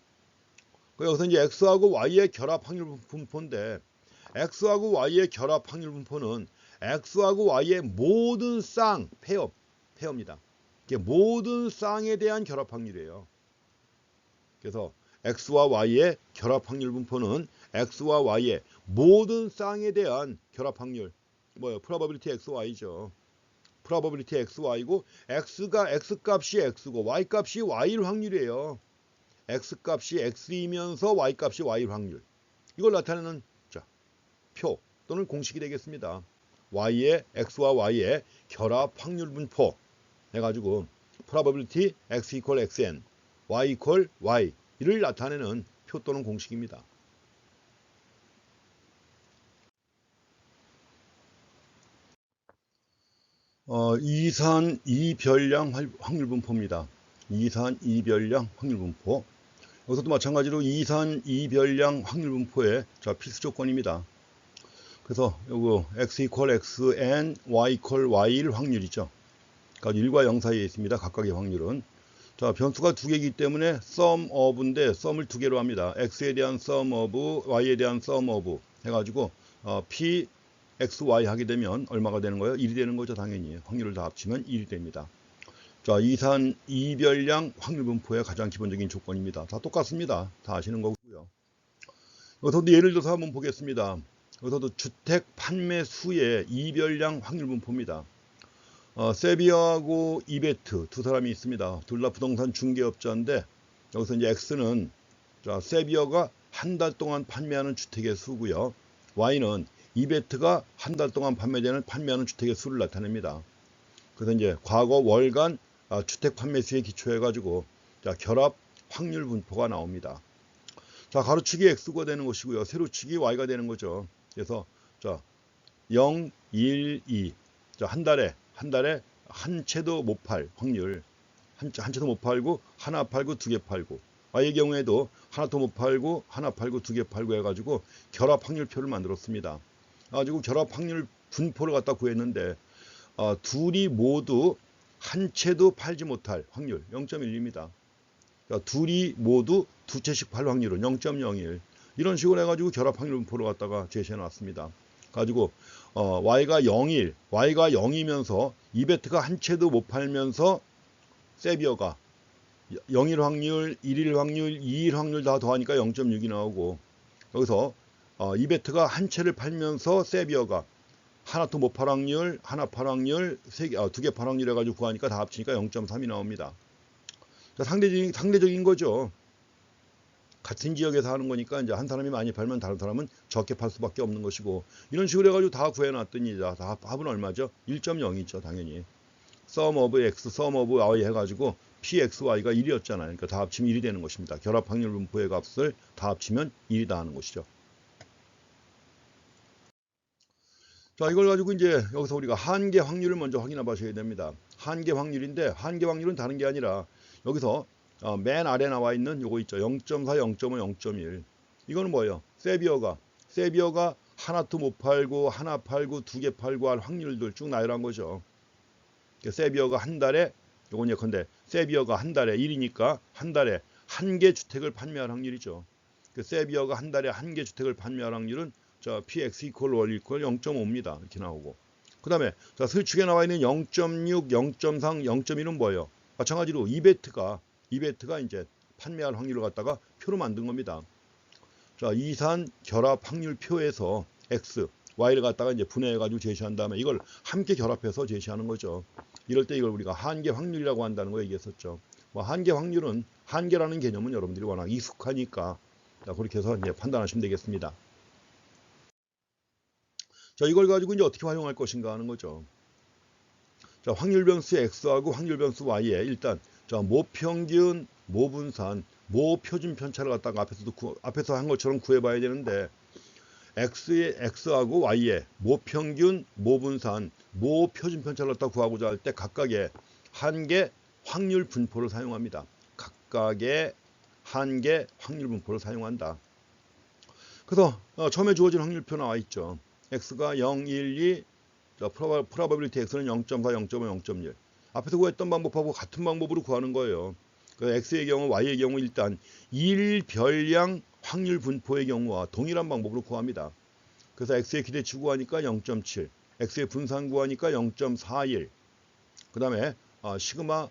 여기서 이제 x하고 y의 결합 확률 분포인데 x하고 y의 결합 확률 분포는 x하고 y의 모든 쌍 페어입니다. 모든 쌍에 대한 결합 확률이에요. 그래서 x와 y의 결합 확률 분포는 x와 y의 모든 쌍에 대한 결합 확률 뭐예요? probability xy죠. probability xy고 x가 x값이 x고 y값이 y일 확률이에요. x값이 x이면서 y값이 y일 확률. 이걸 나타내는 자, 표 또는 공식이 되겠습니다. x와 y의 결합 확률 분포 해가지고 probability x equal xn, y equal y 이를 나타내는 표 또는 공식입니다. 이산 이별량 확률 분포입니다. 이산 이별량 확률 분포. 여기서도 마찬가지로 이산 이별량 확률 분포의 자 필수 조건입니다. 그래서 요거 x equal x and y equal y일 확률이죠. 그러니까 1과 0 사이에 있습니다. 각각의 확률은. 자, 변수가 두 개이기 때문에 sum of인데 sum을 두 개로 합니다. x에 대한 sum of, y에 대한 sum of 해가지고 p, x, y 하게 되면 얼마가 되는 거예요? 1이 되는 거죠. 당연히. 확률을 다 합치면 1이 됩니다. 자, 이산 이별량 확률 분포의 가장 기본적인 조건입니다. 다 똑같습니다. 다 아시는 거고요. 여기서도 예를 들어서 한번 보겠습니다. 여기서도 주택 판매 수의 이별량 확률 분포입니다. 세비야하고 이베트 두 사람이 있습니다. 둘 다 부동산 중개업자인데 여기서 이제 X는 자, 세비야가 한 달 동안 판매하는 주택의 수고요. Y는 이베트가 한 달 동안 판매하는 주택의 수를 나타냅니다. 그래서 이제 과거 월간 주택 판매 수에 기초해 가지고 자, 결합 확률 분포가 나옵니다. 자, 가로치기 X가 되는 것이고요. 세로치기 Y가 되는 거죠. 그래서 자, 0, 1, 2. 자, 한 달에 한 채도 못 팔 확률. 한 채도 못 팔고 하나 팔고 두 개 팔고. Y의 경우에도 하나도 못 팔고 하나 팔고 두 개 팔고 해 가지고 결합 확률표를 만들었습니다. 가지고 결합 확률 분포를 갖다 구했는데 둘이 모두 한 채도 팔지 못할 확률 0.1입니다. 둘이 모두 두 채씩 팔 확률은 0.01. 이런 식으로 해가지고 결합 확률 분포를 갖다가 제시해 놨습니다. 가지고 y가 0일, y가 0이면서 이베트가 한 채도 못 팔면서 세비어가 0일 확률, 1일 확률, 2일 확률 다 더하니까 0.6이 나오고 여기서 이베트가 한 채를 팔면서 세비어가 하나도 못 팔 확률, 하나 팔 확률, 두 개 팔 확률 해가지고 구하니까 다 합치니까 0.3이 나옵니다. 상대적인 거죠. 같은 지역에서 하는 거니까 이제 한 사람이 많이 팔면 다른 사람은 적게 팔 수밖에 없는 것이고 이런 식으로 해가지고 다 구해놨더니 다 합은 얼마죠? 1.0이죠. 당연히. sum of x, sum of y 해가지고 pxy가 1이었잖아요. 그러니까 다 합치면 1이 되는 것입니다. 결합 확률 분포의 값을 다 합치면 1이다 하는 것이죠. 자, 이걸 가지고 이제 여기서 우리가 한계 확률을 먼저 확인해 보셔야 됩니다. 한계 확률인데 한계 확률은 다른 게 아니라 여기서 맨 아래 나와 있는 요거 있죠. 0.4, 0.5, 0.1. 이거는 뭐예요? 세비어가 하나도 못 팔고 하나 팔고 두 개 팔고 할 확률들 쭉 나열한 거죠. 세비어가 한 달에 요건 예컨대 세비어가 한 달에 1이니까 한 달에 한 개 주택을 판매할 확률이죠. 세비어가 한 달에 한 개 주택을 판매할 확률은 자, px equal y equal 0.5입니다. 이렇게 나오고. 그 다음에 자, 서축에 나와 있는 0.6, 0.3, 0.1은 뭐예요? 마찬가지로 이베트가 이제 판매할 확률을 갖다가 표로 만든 겁니다. 자, 이산 결합 확률표에서 x, y를 갖다가 이제 분해해가지고 제시한 다음에 이걸 함께 결합해서 제시하는 거죠. 이럴 때 이걸 우리가 한계 확률이라고 한다는 거 얘기했었죠. 뭐 한계 확률은 한계라는 개념은 여러분들이 워낙 익숙하니까 자, 그렇게 해서 이제 판단하시면 되겠습니다. 자, 이걸 가지고 이제 어떻게 활용할 것인가 하는 거죠. 자, 확률 변수 x하고 확률 변수 y에 일단 자, 모평균, 모분산, 모표준 편차를 갖다가 앞에서 한 것처럼 구해봐야 되는데 x하고 y의 모평균, 모분산, 모표준 편차를 갖다 구하고자 할 때 각각의 한계 확률 분포를 사용합니다. 각각의 한계 확률 분포를 사용한다. 그래서 처음에 주어진 확률표 나와 있죠. x가 0, 1, 2, probability x는 0.4, 0.5, 0.1. 앞에서 구했던 방법하고 같은 방법으로 구하는 거예요. 그 x의 경우, y의 경우 일단 1별량 확률 분포의 경우와 동일한 방법으로 구합니다. 그래서 x의 기대치 구하니까 0.7, x의 분산 구하니까 0.41. 그 다음에 시그마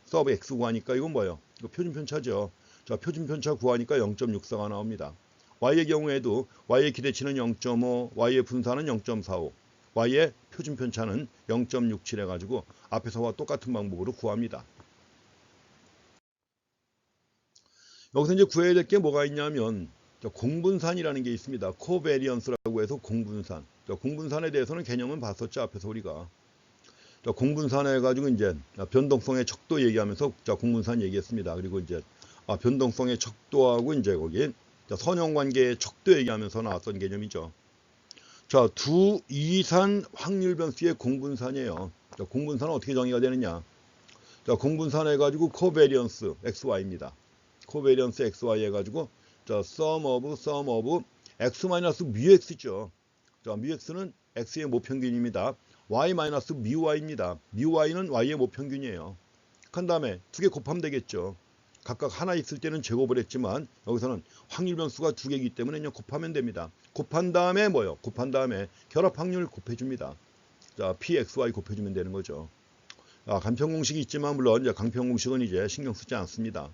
서브 x 구하니까 이건 뭐예요? 이거 표준 편차죠. 자, 표준 편차 구하니까 0.64가 나옵니다. y의 경우에도 y의 기대치는 0.5, y의 분산은 0.45, y의 표준 편차는 0.67 해가지고 앞에서와 똑같은 방법으로 구합니다. 여기서 이제 구해야 될 게 뭐가 있냐면 공분산이라는 게 있습니다. 코베리언스라고 해서 공분산. 공분산에 대해서는 개념은 봤었죠. 앞에서 우리가. 공분산 해가지고 이제 변동성의 척도 얘기하면서 공분산 얘기했습니다. 그리고 이제 변동성의 척도하고 이제 거기 선형관계의 척도 얘기하면서 나왔던 개념이죠. 자, 두 이산 확률 변수의 공분산이에요. 자, 공분산은 어떻게 정의가 되느냐? 자, 공분산 해가지고 코베리언스 XY입니다. 코베리언스 XY 해가지고 자, sum of x 마이너스 뮤 x죠. 자, 뮤 x는 x의 모평균입니다. y 마이너스 뮤 y입니다. 뮤 y는 y의 모평균이에요. 그 다음에 두 개 곱하면 되겠죠. 각각 하나 있을 때는 제곱을 했지만 여기서는 확률 변수가 두 개이기 때문에 그냥 곱하면 됩니다. 곱한 다음에 뭐요? 곱한 다음에 결합 확률 곱해줍니다. 자, pxy 곱해주면 되는 거죠. 간편 공식이 있지만 물론 이제 강편 공식은 이제 신경 쓰지 않습니다.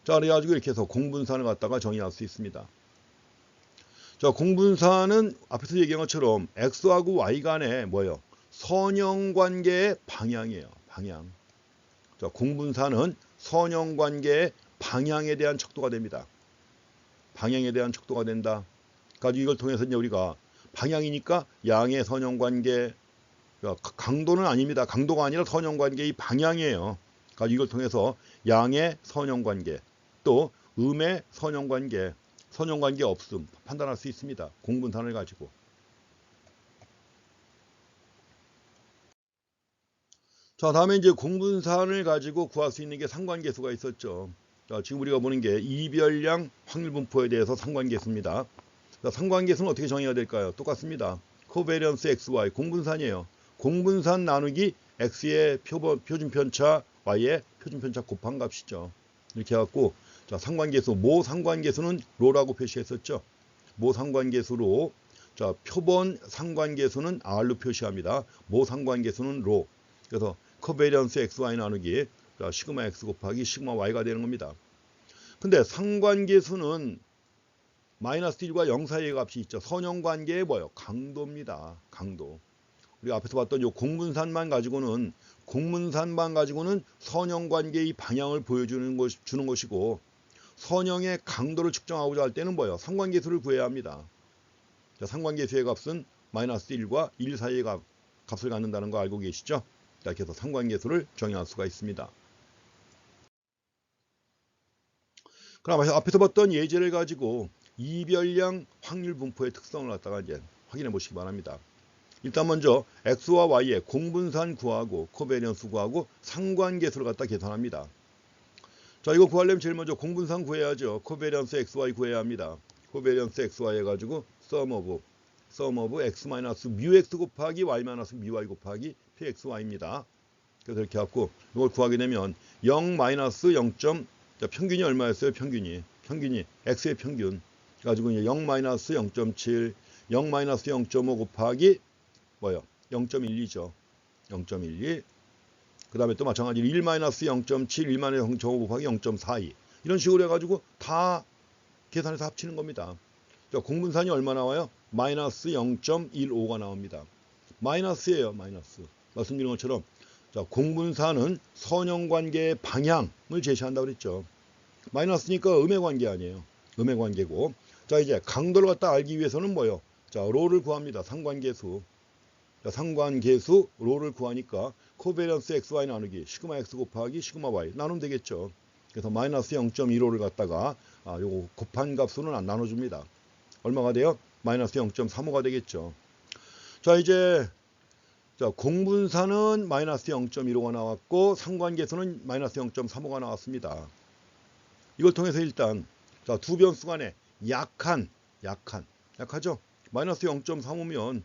자, 그래가지고 이렇게 해서 공분산을 갖다가 정의할 수 있습니다. 자, 공분산은 앞에서 얘기한 것처럼 x하고 y 간의 뭐예요? 선형관계의 방향이에요. 방향. 자, 공분산은 선형관계의 방향에 대한 척도가 됩니다. 방향에 대한 척도가 된다. 그러니까 이걸 통해서 이제 우리가 방향이니까 양의 선형관계, 강도는 아닙니다. 강도가 아니라 선형관계의 방향이에요. 그러니까 이걸 통해서 양의 선형관계, 또 음의 선형관계, 선형관계 없음 판단할 수 있습니다. 공분산을 가지고. 자, 다음에 이제 공분산을 가지고 구할 수 있는 게 상관계수가 있었죠. 자, 지금 우리가 보는 게 이별량 확률분포에 대해서 상관계수입니다. 자, 상관계수는 어떻게 정의해야 될까요? 똑같습니다. 코베리언스 XY 공분산이에요. 공분산 나누기 X의 표준편차, Y의 표준편차 곱한 값이죠. 이렇게 해갖고 자, 상관계수, 모 상관계수는 로라고 표시했었죠. 모 상관계수로, 자, 표본 상관계수는 R로 표시합니다. 모 상관계수는 로. 그래서 코베리언스 XY 나누기 자, 시그마 X 곱하기 시그마 Y가 되는 겁니다. 근데 상관계수는 마이너스 1과 0 사이의 값이 있죠. 선형관계의 뭐예요? 강도입니다. 강도. 우리가 앞에서 봤던 요 공분산만 가지고는 선형관계의 방향을 보여주는 주는 것이고, 선형의 강도를 측정하고자 할 때는 뭐예요? 상관계수를 구해야 합니다. 자, 상관계수의 값은 마이너스 1과 1 사이의 값을 갖는다는 거 알고 계시죠? 이렇게 해서 상관계수를 정의할 수가 있습니다. 그럼 앞에서 봤던 예제를 가지고 이별량 확률 분포의 특성을 갖다가 이제 확인해 보시기 바랍니다. 일단 먼저 x와 y의 공분산 구하고 코베리언스 구하고 상관계수를 갖다 계산합니다. 자, 이거 구하려면 제일 먼저 공분산 구해야죠. 코베리언스 xy 구해야 합니다. 코베리언스 xy 해가지고 sum of x 마이너스 뮤 x 곱하기 y 마이너스 뮤 y 곱하기 pxy입니다. 그래서 이렇게 갖고 이걸 구하게 되면 0 마이너스 0. 자, 평균이 얼마였어요? 평균이 x의 평균 가지고 이제 0 마이너스 0.7, 0 마이너스 0.5 곱하기 뭐요? 0.12죠. 0.12. 그 다음에 또 마찬가지로 1 마이너스 0.7, 1 마이너스 0.5 곱하기 0.42. 이런 식으로 해가지고 다 계산해서 합치는 겁니다. 자, 공분산이 얼마 나와요? 마이너스 0.15가 나옵니다. 마이너스예요. 마이너스. 말씀드린 것처럼 자, 공분산은 선형관계의 방향을 제시한다고 그랬죠. 마이너스니까 음의 관계 아니에요. 음의 관계고. 자, 이제 강도를 갖다 알기 위해서는 뭐예요? 자, 로를 구합니다. 상관계수. 자, 상관계수 로를 구하니까 코베리언스 XY 나누기 시그마 X 곱하기 시그마 Y 나누면 되겠죠. 그래서 마이너스 0.15를 갖다가 요거 곱한 값으로는 안 나눠줍니다. 얼마가 돼요? 마이너스 0.35가 되겠죠. 자, 이제 자, 공분산은 마이너스 0.15가 나왔고 상관계수는 마이너스 0.35가 나왔습니다. 이걸 통해서 일단 자, 두 변수 간의 약하죠? 마이너스 0.35면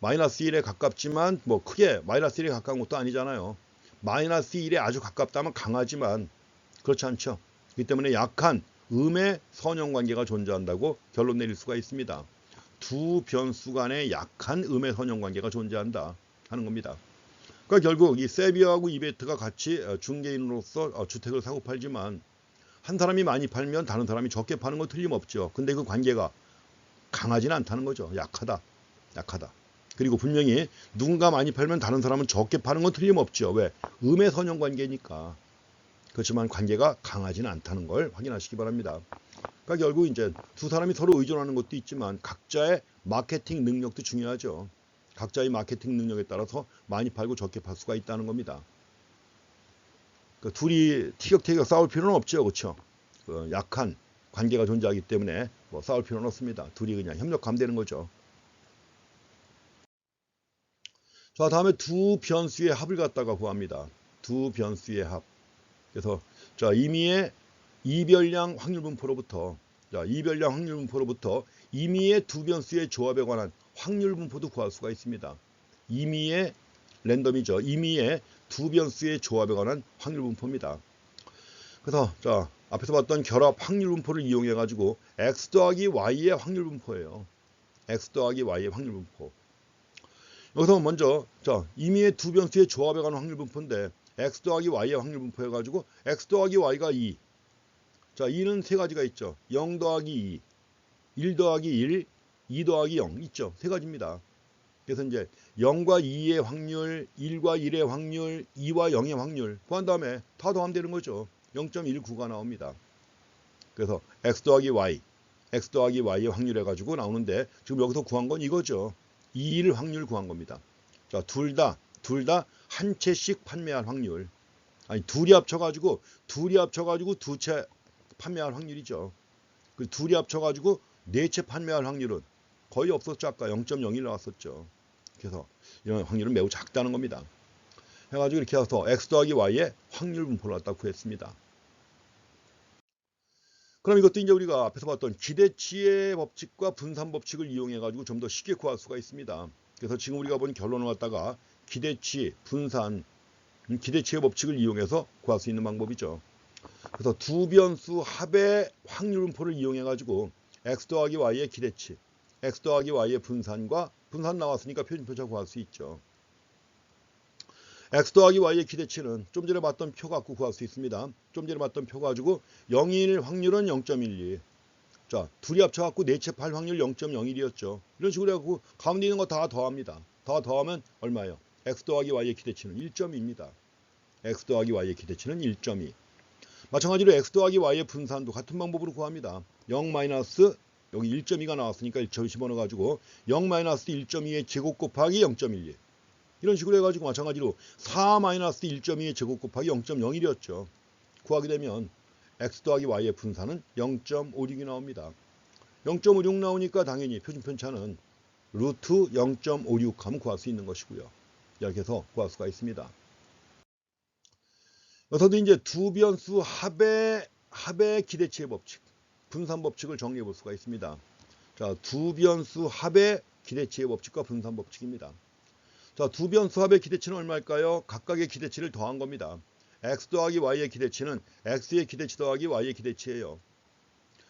마이너스 1에 가깝지만 뭐 크게 마이너스 1에 가까운 것도 아니잖아요. 마이너스 1에 아주 가깝다면 강하지만 그렇지 않죠. 그렇기 때문에 약한 음의 선형관계가 존재한다고 결론 내릴 수가 있습니다. 두 변수 간의 약한 음의 선형관계가 존재한다 하는 겁니다. 그러니까 결국 이 세비야하고 이베트가 같이 중개인으로서 주택을 사고 팔지만 한 사람이 많이 팔면 다른 사람이 적게 파는 건 틀림없죠. 근데 그 관계가 강하지는 않다는 거죠. 약하다. 그리고 분명히 누군가 많이 팔면 다른 사람은 적게 파는 건 틀림없죠. 왜? 음의 선형관계니까. 그렇지만 관계가 강하지는 않다는 걸 확인하시기 바랍니다. 그러니까 결국 이제 두 사람이 서로 의존하는 것도 있지만 각자의 마케팅 능력도 중요하죠. 각자의 마케팅 능력에 따라서 많이 팔고 적게 팔 수가 있다는 겁니다. 그 둘이 티격태격 싸울 필요는 없죠. 그렇죠? 약한 관계가 존재하기 때문에 뭐 싸울 필요는 없습니다. 둘이 그냥 협력하면 되는 거죠. 자, 다음에 두 변수의 합을 갖다가 구합니다. 두 변수의 합. 그래서 자, 임의의 이별량 확률분포로부터 이별량 확률분포로부터 임의의 두 변수의 조합에 관한 확률분포도 구할 수가 있습니다. 임의의 랜덤이죠. 임의의 두 변수의 조합에 관한 확률분포입니다. 그래서 앞에서 봤던 결합 확률분포를 이용해 가지고 x 더하기 y의 확률분포예요. x 더하기 y의 확률분포. 여기서 먼저 임의의 두 변수의 조합에 관한 확률분포인데 x 더하기 y의 확률분포 해가지고 x 더하기 y가 2. 2는 세 가지가 있죠. 0 더하기 2, 1 더하기 1, 2 더하기 0 있죠. 세 가지입니다. 그래서 이제 0과 2의 확률, 1과 1의 확률, 2와 0의 확률 구한 다음에 다 더하면 되는 거죠. 0.19가 나옵니다. 그래서 x 더하기 y의 확률 해가지고 나오는데 지금 여기서 구한 건 이거죠. 2일 확률 구한 겁니다. 둘 다 한 채씩 판매할 확률. 아니 둘이 합쳐가지고 두 채 판매할 확률이죠. 그 둘이 합쳐가지고 네 채 판매할 확률은 거의 없었죠. 아까 0.01 나왔었죠. 그래서 이런 확률은 매우 작다는 겁니다. 해가지고 이렇게 해서 x 더하기 y의 확률 분포를 갖다 구했습니다. 그럼 이것도 이제 우리가 앞에서 봤던 기대치의 법칙과 분산 법칙을 이용해 가지고 좀 더 쉽게 구할 수가 있습니다. 그래서 지금 우리가 본 결론을 갖다가 기대치, 분산, 기대치의 법칙을 이용해서 구할 수 있는 방법이죠. 그래서 두 변수 합의 확률 분포를 이용해 가지고 x 더하기 y의 기대치, x 더하기 y의 분산과 분산 나왔으니까 표준표차 구할 수 있죠. x 더하기 y의 기대치는 좀 전에 봤던 표 갖고 구할 수 있습니다. 좀 전에 봤던 표 가지고 0일 확률은 0.12. 둘이 합쳐갖고 네 채 팔 확률 0.01이었죠. 이런 식으로 해갖고 가운데 있는 거 다 더합니다. 다 더하면 얼마예요? x 더하기 y의 기대치는 1.2입니다. x 더하기 y의 기대치는 1.2. 마찬가지로 x 더하기 y의 분산도 같은 방법으로 구합니다. 0 마이너스 여기 1.2가 나왔으니까 1.2 집어넣어가지고 0 마이너스 1.2의 제곱 곱하기 0.12. 이런 식으로 해가지고 마찬가지로 4 마이너스 1.2의 제곱 곱하기 0.01이었죠. 구하게 되면 x 더하기 y의 분산은 0.56이 나옵니다. 0.56 나오니까 당연히 표준편차는 루트 0.56 하면 구할 수 있는 것이고요. 이렇게 해서 구할 수가 있습니다. 여기서도 이제 두 변수 합의 기대치의 법칙, 분산 법칙을 정리해 볼 수가 있습니다. 두 변수 합의 기대치의 법칙과 분산 법칙입니다. 두 변수 합의 기대치는 얼마일까요? 각각의 기대치를 더한 겁니다. x 더하기 y의 기대치는 x의 기대치 더하기 y의 기대치예요.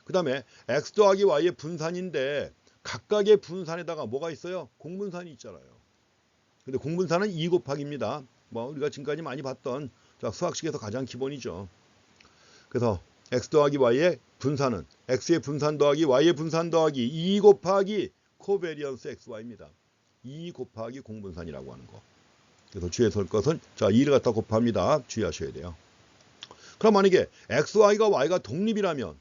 그 다음에 x 더하기 y의 분산인데 각각의 분산에다가 뭐가 있어요? 공분산이 있잖아요. 근데 공분산은 2 곱하기입니다. 우리가 지금까지 많이 봤던 수학식에서 가장 기본이죠. 그래서 x 더하기 y의 분산은 x의 분산 더하기 y의 분산 더하기 2 곱하기 코베리언스 xy입니다. 2 곱하기 공분산이라고 하는 거. 그래서 주의해서 할 것은 2를 갖다 곱합니다. 주의하셔야 돼요. 그럼 만약에 xy가 y가 독립이라면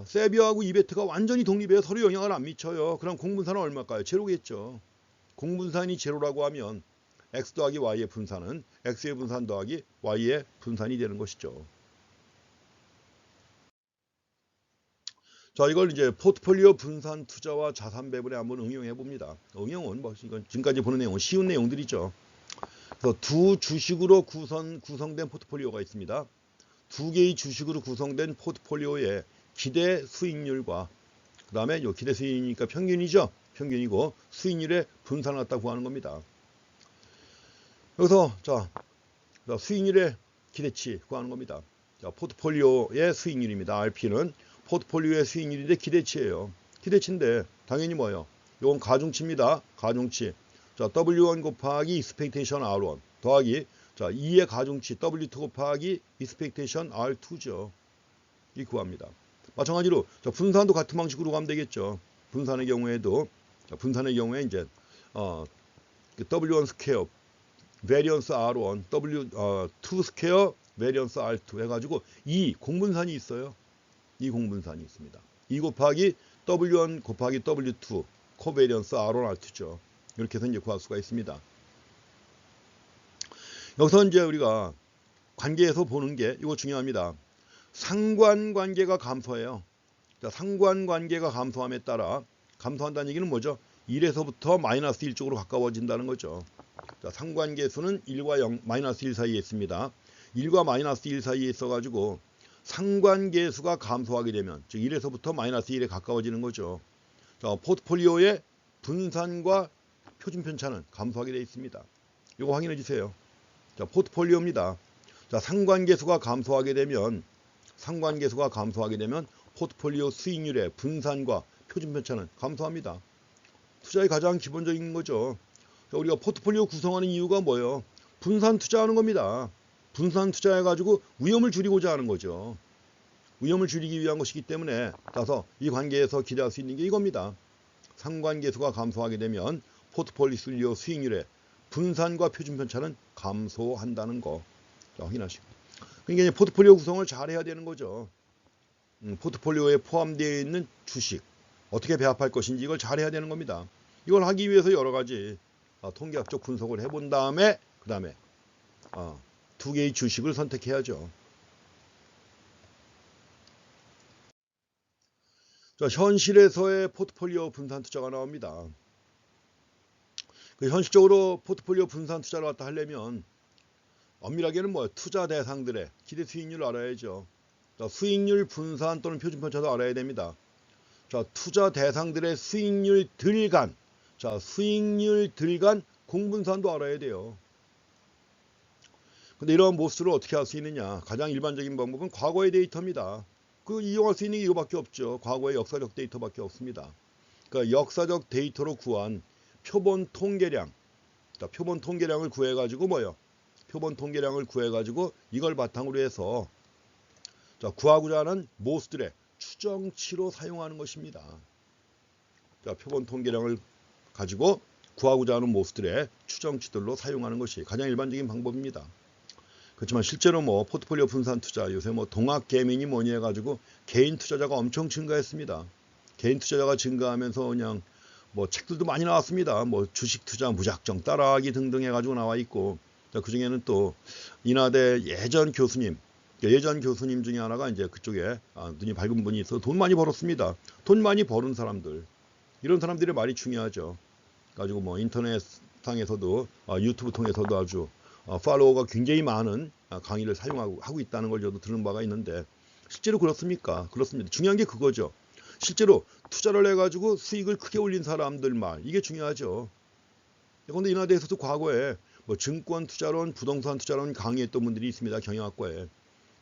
세비하고 이베트가 완전히 독립해요. 서로 영향을 안 미쳐요. 그럼 공분산은 얼마일까요? 제로겠죠. 공분산이 제로라고 하면 x 더하기 y의 분산은 x의 분산 더하기 y의 분산이 되는 것이죠. 이걸 이제 포트폴리오 분산 투자와 자산 배분에 한번 응용해 봅니다. 응용은 이건 지금까지 보는 내용은 쉬운 내용들이죠. 그래서 두 주식으로 구성된 포트폴리오가 있습니다. 두 개의 주식으로 구성된 포트폴리오의 기대 수익률과 그 다음에 요 기대 수익이니까 평균이죠. 평균이고 수익률의 분산을 갖다 구하는 겁니다. 여기서 수익률의 기대치 구하는 겁니다. 포트폴리오의 수익률입니다. RP는 포트폴리오의 수익률인데 기대치예요. 기대치인데 당연히 뭐예요? 이건 가중치입니다. 가중치. W1 곱하기 expectation R1 더하기 2의 가중치 W2 곱하기 expectation R2죠. 이 구합니다. 마찬가지로 분산도 같은 방식으로 가면 되겠죠. 분산의 경우에도 이제 W1 스퀘어 variance R1 W2 스퀘어 variance R2 해가지고 이 공분산이 있어요. 이 공분산이 있습니다. 2 곱하기 W1 곱하기 W2 코베리언스 R1 R2죠. 이렇게 해서 이제 구할 수가 있습니다. 여기서 이제 우리가 관계에서 보는 게 이거 중요합니다. 상관관계가 감소해요. 상관관계가 감소함에 따라 감소한다는 얘기는 뭐죠? 1에서부터 마이너스 1쪽으로 가까워진다는 거죠. 상관계수는 1과 0, 마이너스 1 사이에 있습니다. 1과 마이너스 1 사이에 있어가지고 상관계수가 감소하게 되면 즉 1에서부터 마이너스 1에 가까워지는 거죠. 자, 포트폴리오의 분산과 표준 편차는 감소하게 되어 있습니다. 이거 확인해 주세요. 자, 포트폴리오입니다. 자, 상관계수가 감소하게 되면 포트폴리오 수익률의 분산과 표준 편차는 감소합니다. 투자의 가장 기본적인 거죠. 자, 우리가 포트폴리오 구성하는 이유가 뭐예요? 분산 투자하는 겁니다. 분산 투자해가지고 위험을 줄이고자 하는 거죠. 위험을 줄이기 위한 것이기 때문에 따라서 이 관계에서 기대할 수 있는 게 이겁니다. 상관계수가 감소하게 되면 포트폴리오 수익률의 분산과 표준 편차는 감소한다는 거. 자, 확인하시고. 그러니까 이제 포트폴리오 구성을 잘 해야 되는 거죠. 포트폴리오에 포함되어 있는 주식 어떻게 배합할 것인지 이걸 잘 해야 되는 겁니다. 이걸 하기 위해서 여러 가지 통계학적 분석을 해본 다음에 그 다음에 두 개의 주식을 선택해야죠. 자, 현실에서의 포트폴리오 분산 투자가 나옵니다. 현실적으로 포트폴리오 분산 투자를 갖다 하려면 엄밀하게는 뭐예요? 투자 대상들의 기대 수익률을 알아야죠. 자, 수익률 분산 또는 표준 편차도 알아야 됩니다. 자, 투자 대상들의 수익률 들간 공분산도 알아야 돼요. 근데 이러한 모습을 어떻게 할 수 있느냐? 가장 일반적인 방법은 과거의 데이터입니다. 이용할 수 있는 게 이거밖에 없죠. 과거의 역사적 데이터밖에 없습니다. 그러니까 역사적 데이터로 구한 표본 통계량, 표본 통계량을 구해가지고 표본 통계량을 구해가지고 이걸 바탕으로 해서 구하고자 하는 모수들의 추정치로 사용하는 것입니다. 자, 표본 통계량을 가지고 구하고자 하는 모수들의 추정치들로 사용하는 것이 가장 일반적인 방법입니다. 그렇지만 실제로 포트폴리오 분산 투자 요새 동학개미니 뭐니 해가지고 개인 투자자가 엄청 증가했습니다. 개인 투자자가 증가하면서 그냥 책들도 많이 나왔습니다. 주식 투자 무작정 따라하기 등등 해가지고 나와 있고, 그 중에는 또 인하대 예전 교수님 중에 하나가 이제 그쪽에 눈이 밝은 분이 있어 돈 많이 벌었습니다. 돈 많이 버는 사람들, 이런 사람들의 말이 중요하죠. 가지고 인터넷상에서도 유튜브 통해서도 아주 팔로워가 굉장히 많은 강의를 사용하고 있다는 걸 저도 들은 바가 있는데, 실제로 그렇습니까? 그렇습니다. 중요한 게 그거죠. 실제로 투자를 해가지고 수익을 크게 올린 사람들 말, 이게 중요하죠. 그런데 인하대에서도 과거에 증권 투자론, 부동산 투자론 강의했던 분들이 있습니다. 경영학과에.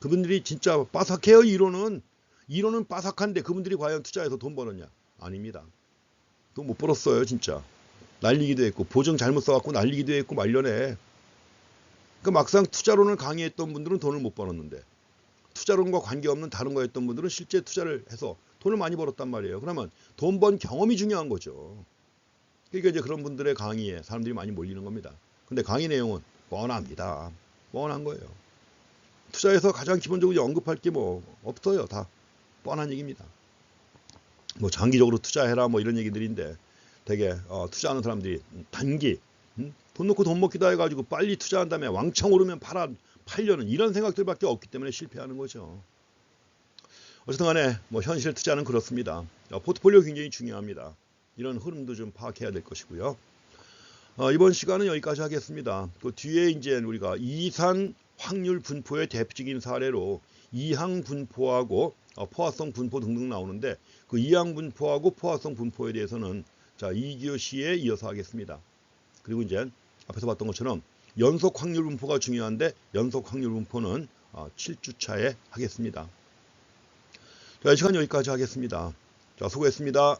그분들이 진짜 빠삭해요. 이론은 빠삭한데 그분들이 과연 투자해서 돈 벌었냐? 아닙니다. 돈 못 벌었어요. 진짜 날리기도 했고, 보증 잘못 써갖고 날리기도 했고 말년에. 그러니까 막상 투자론을 강의했던 분들은 돈을 못 벌었는데, 투자론과 관계없는 다른 거 했던 분들은 실제 투자를 해서 돈을 많이 벌었단 말이에요. 그러면 돈 번 경험이 중요한 거죠. 그러니까 이제 그런 분들의 강의에 사람들이 많이 몰리는 겁니다. 근데 강의 내용은 뻔합니다. 뻔한 거예요. 투자에서 가장 기본적으로 언급할 게 없어요. 다 뻔한 얘기입니다. 장기적으로 투자해라 이런 얘기들인데, 되게 투자하는 사람들이 단기 돈 놓고 돈 먹기도 해가지고 빨리 투자한 다음에 왕창 오르면 팔려는 이런 생각들밖에 없기 때문에 실패하는 거죠. 어쨌든 간에 현실 투자는 그렇습니다. 포트폴리오 굉장히 중요합니다. 이런 흐름도 좀 파악해야 될 것이고요. 이번 시간은 여기까지 하겠습니다. 그 뒤에 이제 우리가 이산 확률 분포의 대표적인 사례로 이항 분포하고 포화성 분포 등등 나오는데, 그 이항 분포하고 포화성 분포에 대해서는 2교시에 이어서 하겠습니다. 그리고 이제 앞에서 봤던 것처럼 연속 확률 분포가 중요한데, 연속 확률 분포는 7주차에 하겠습니다. 이 시간 여기까지 하겠습니다. 수고했습니다.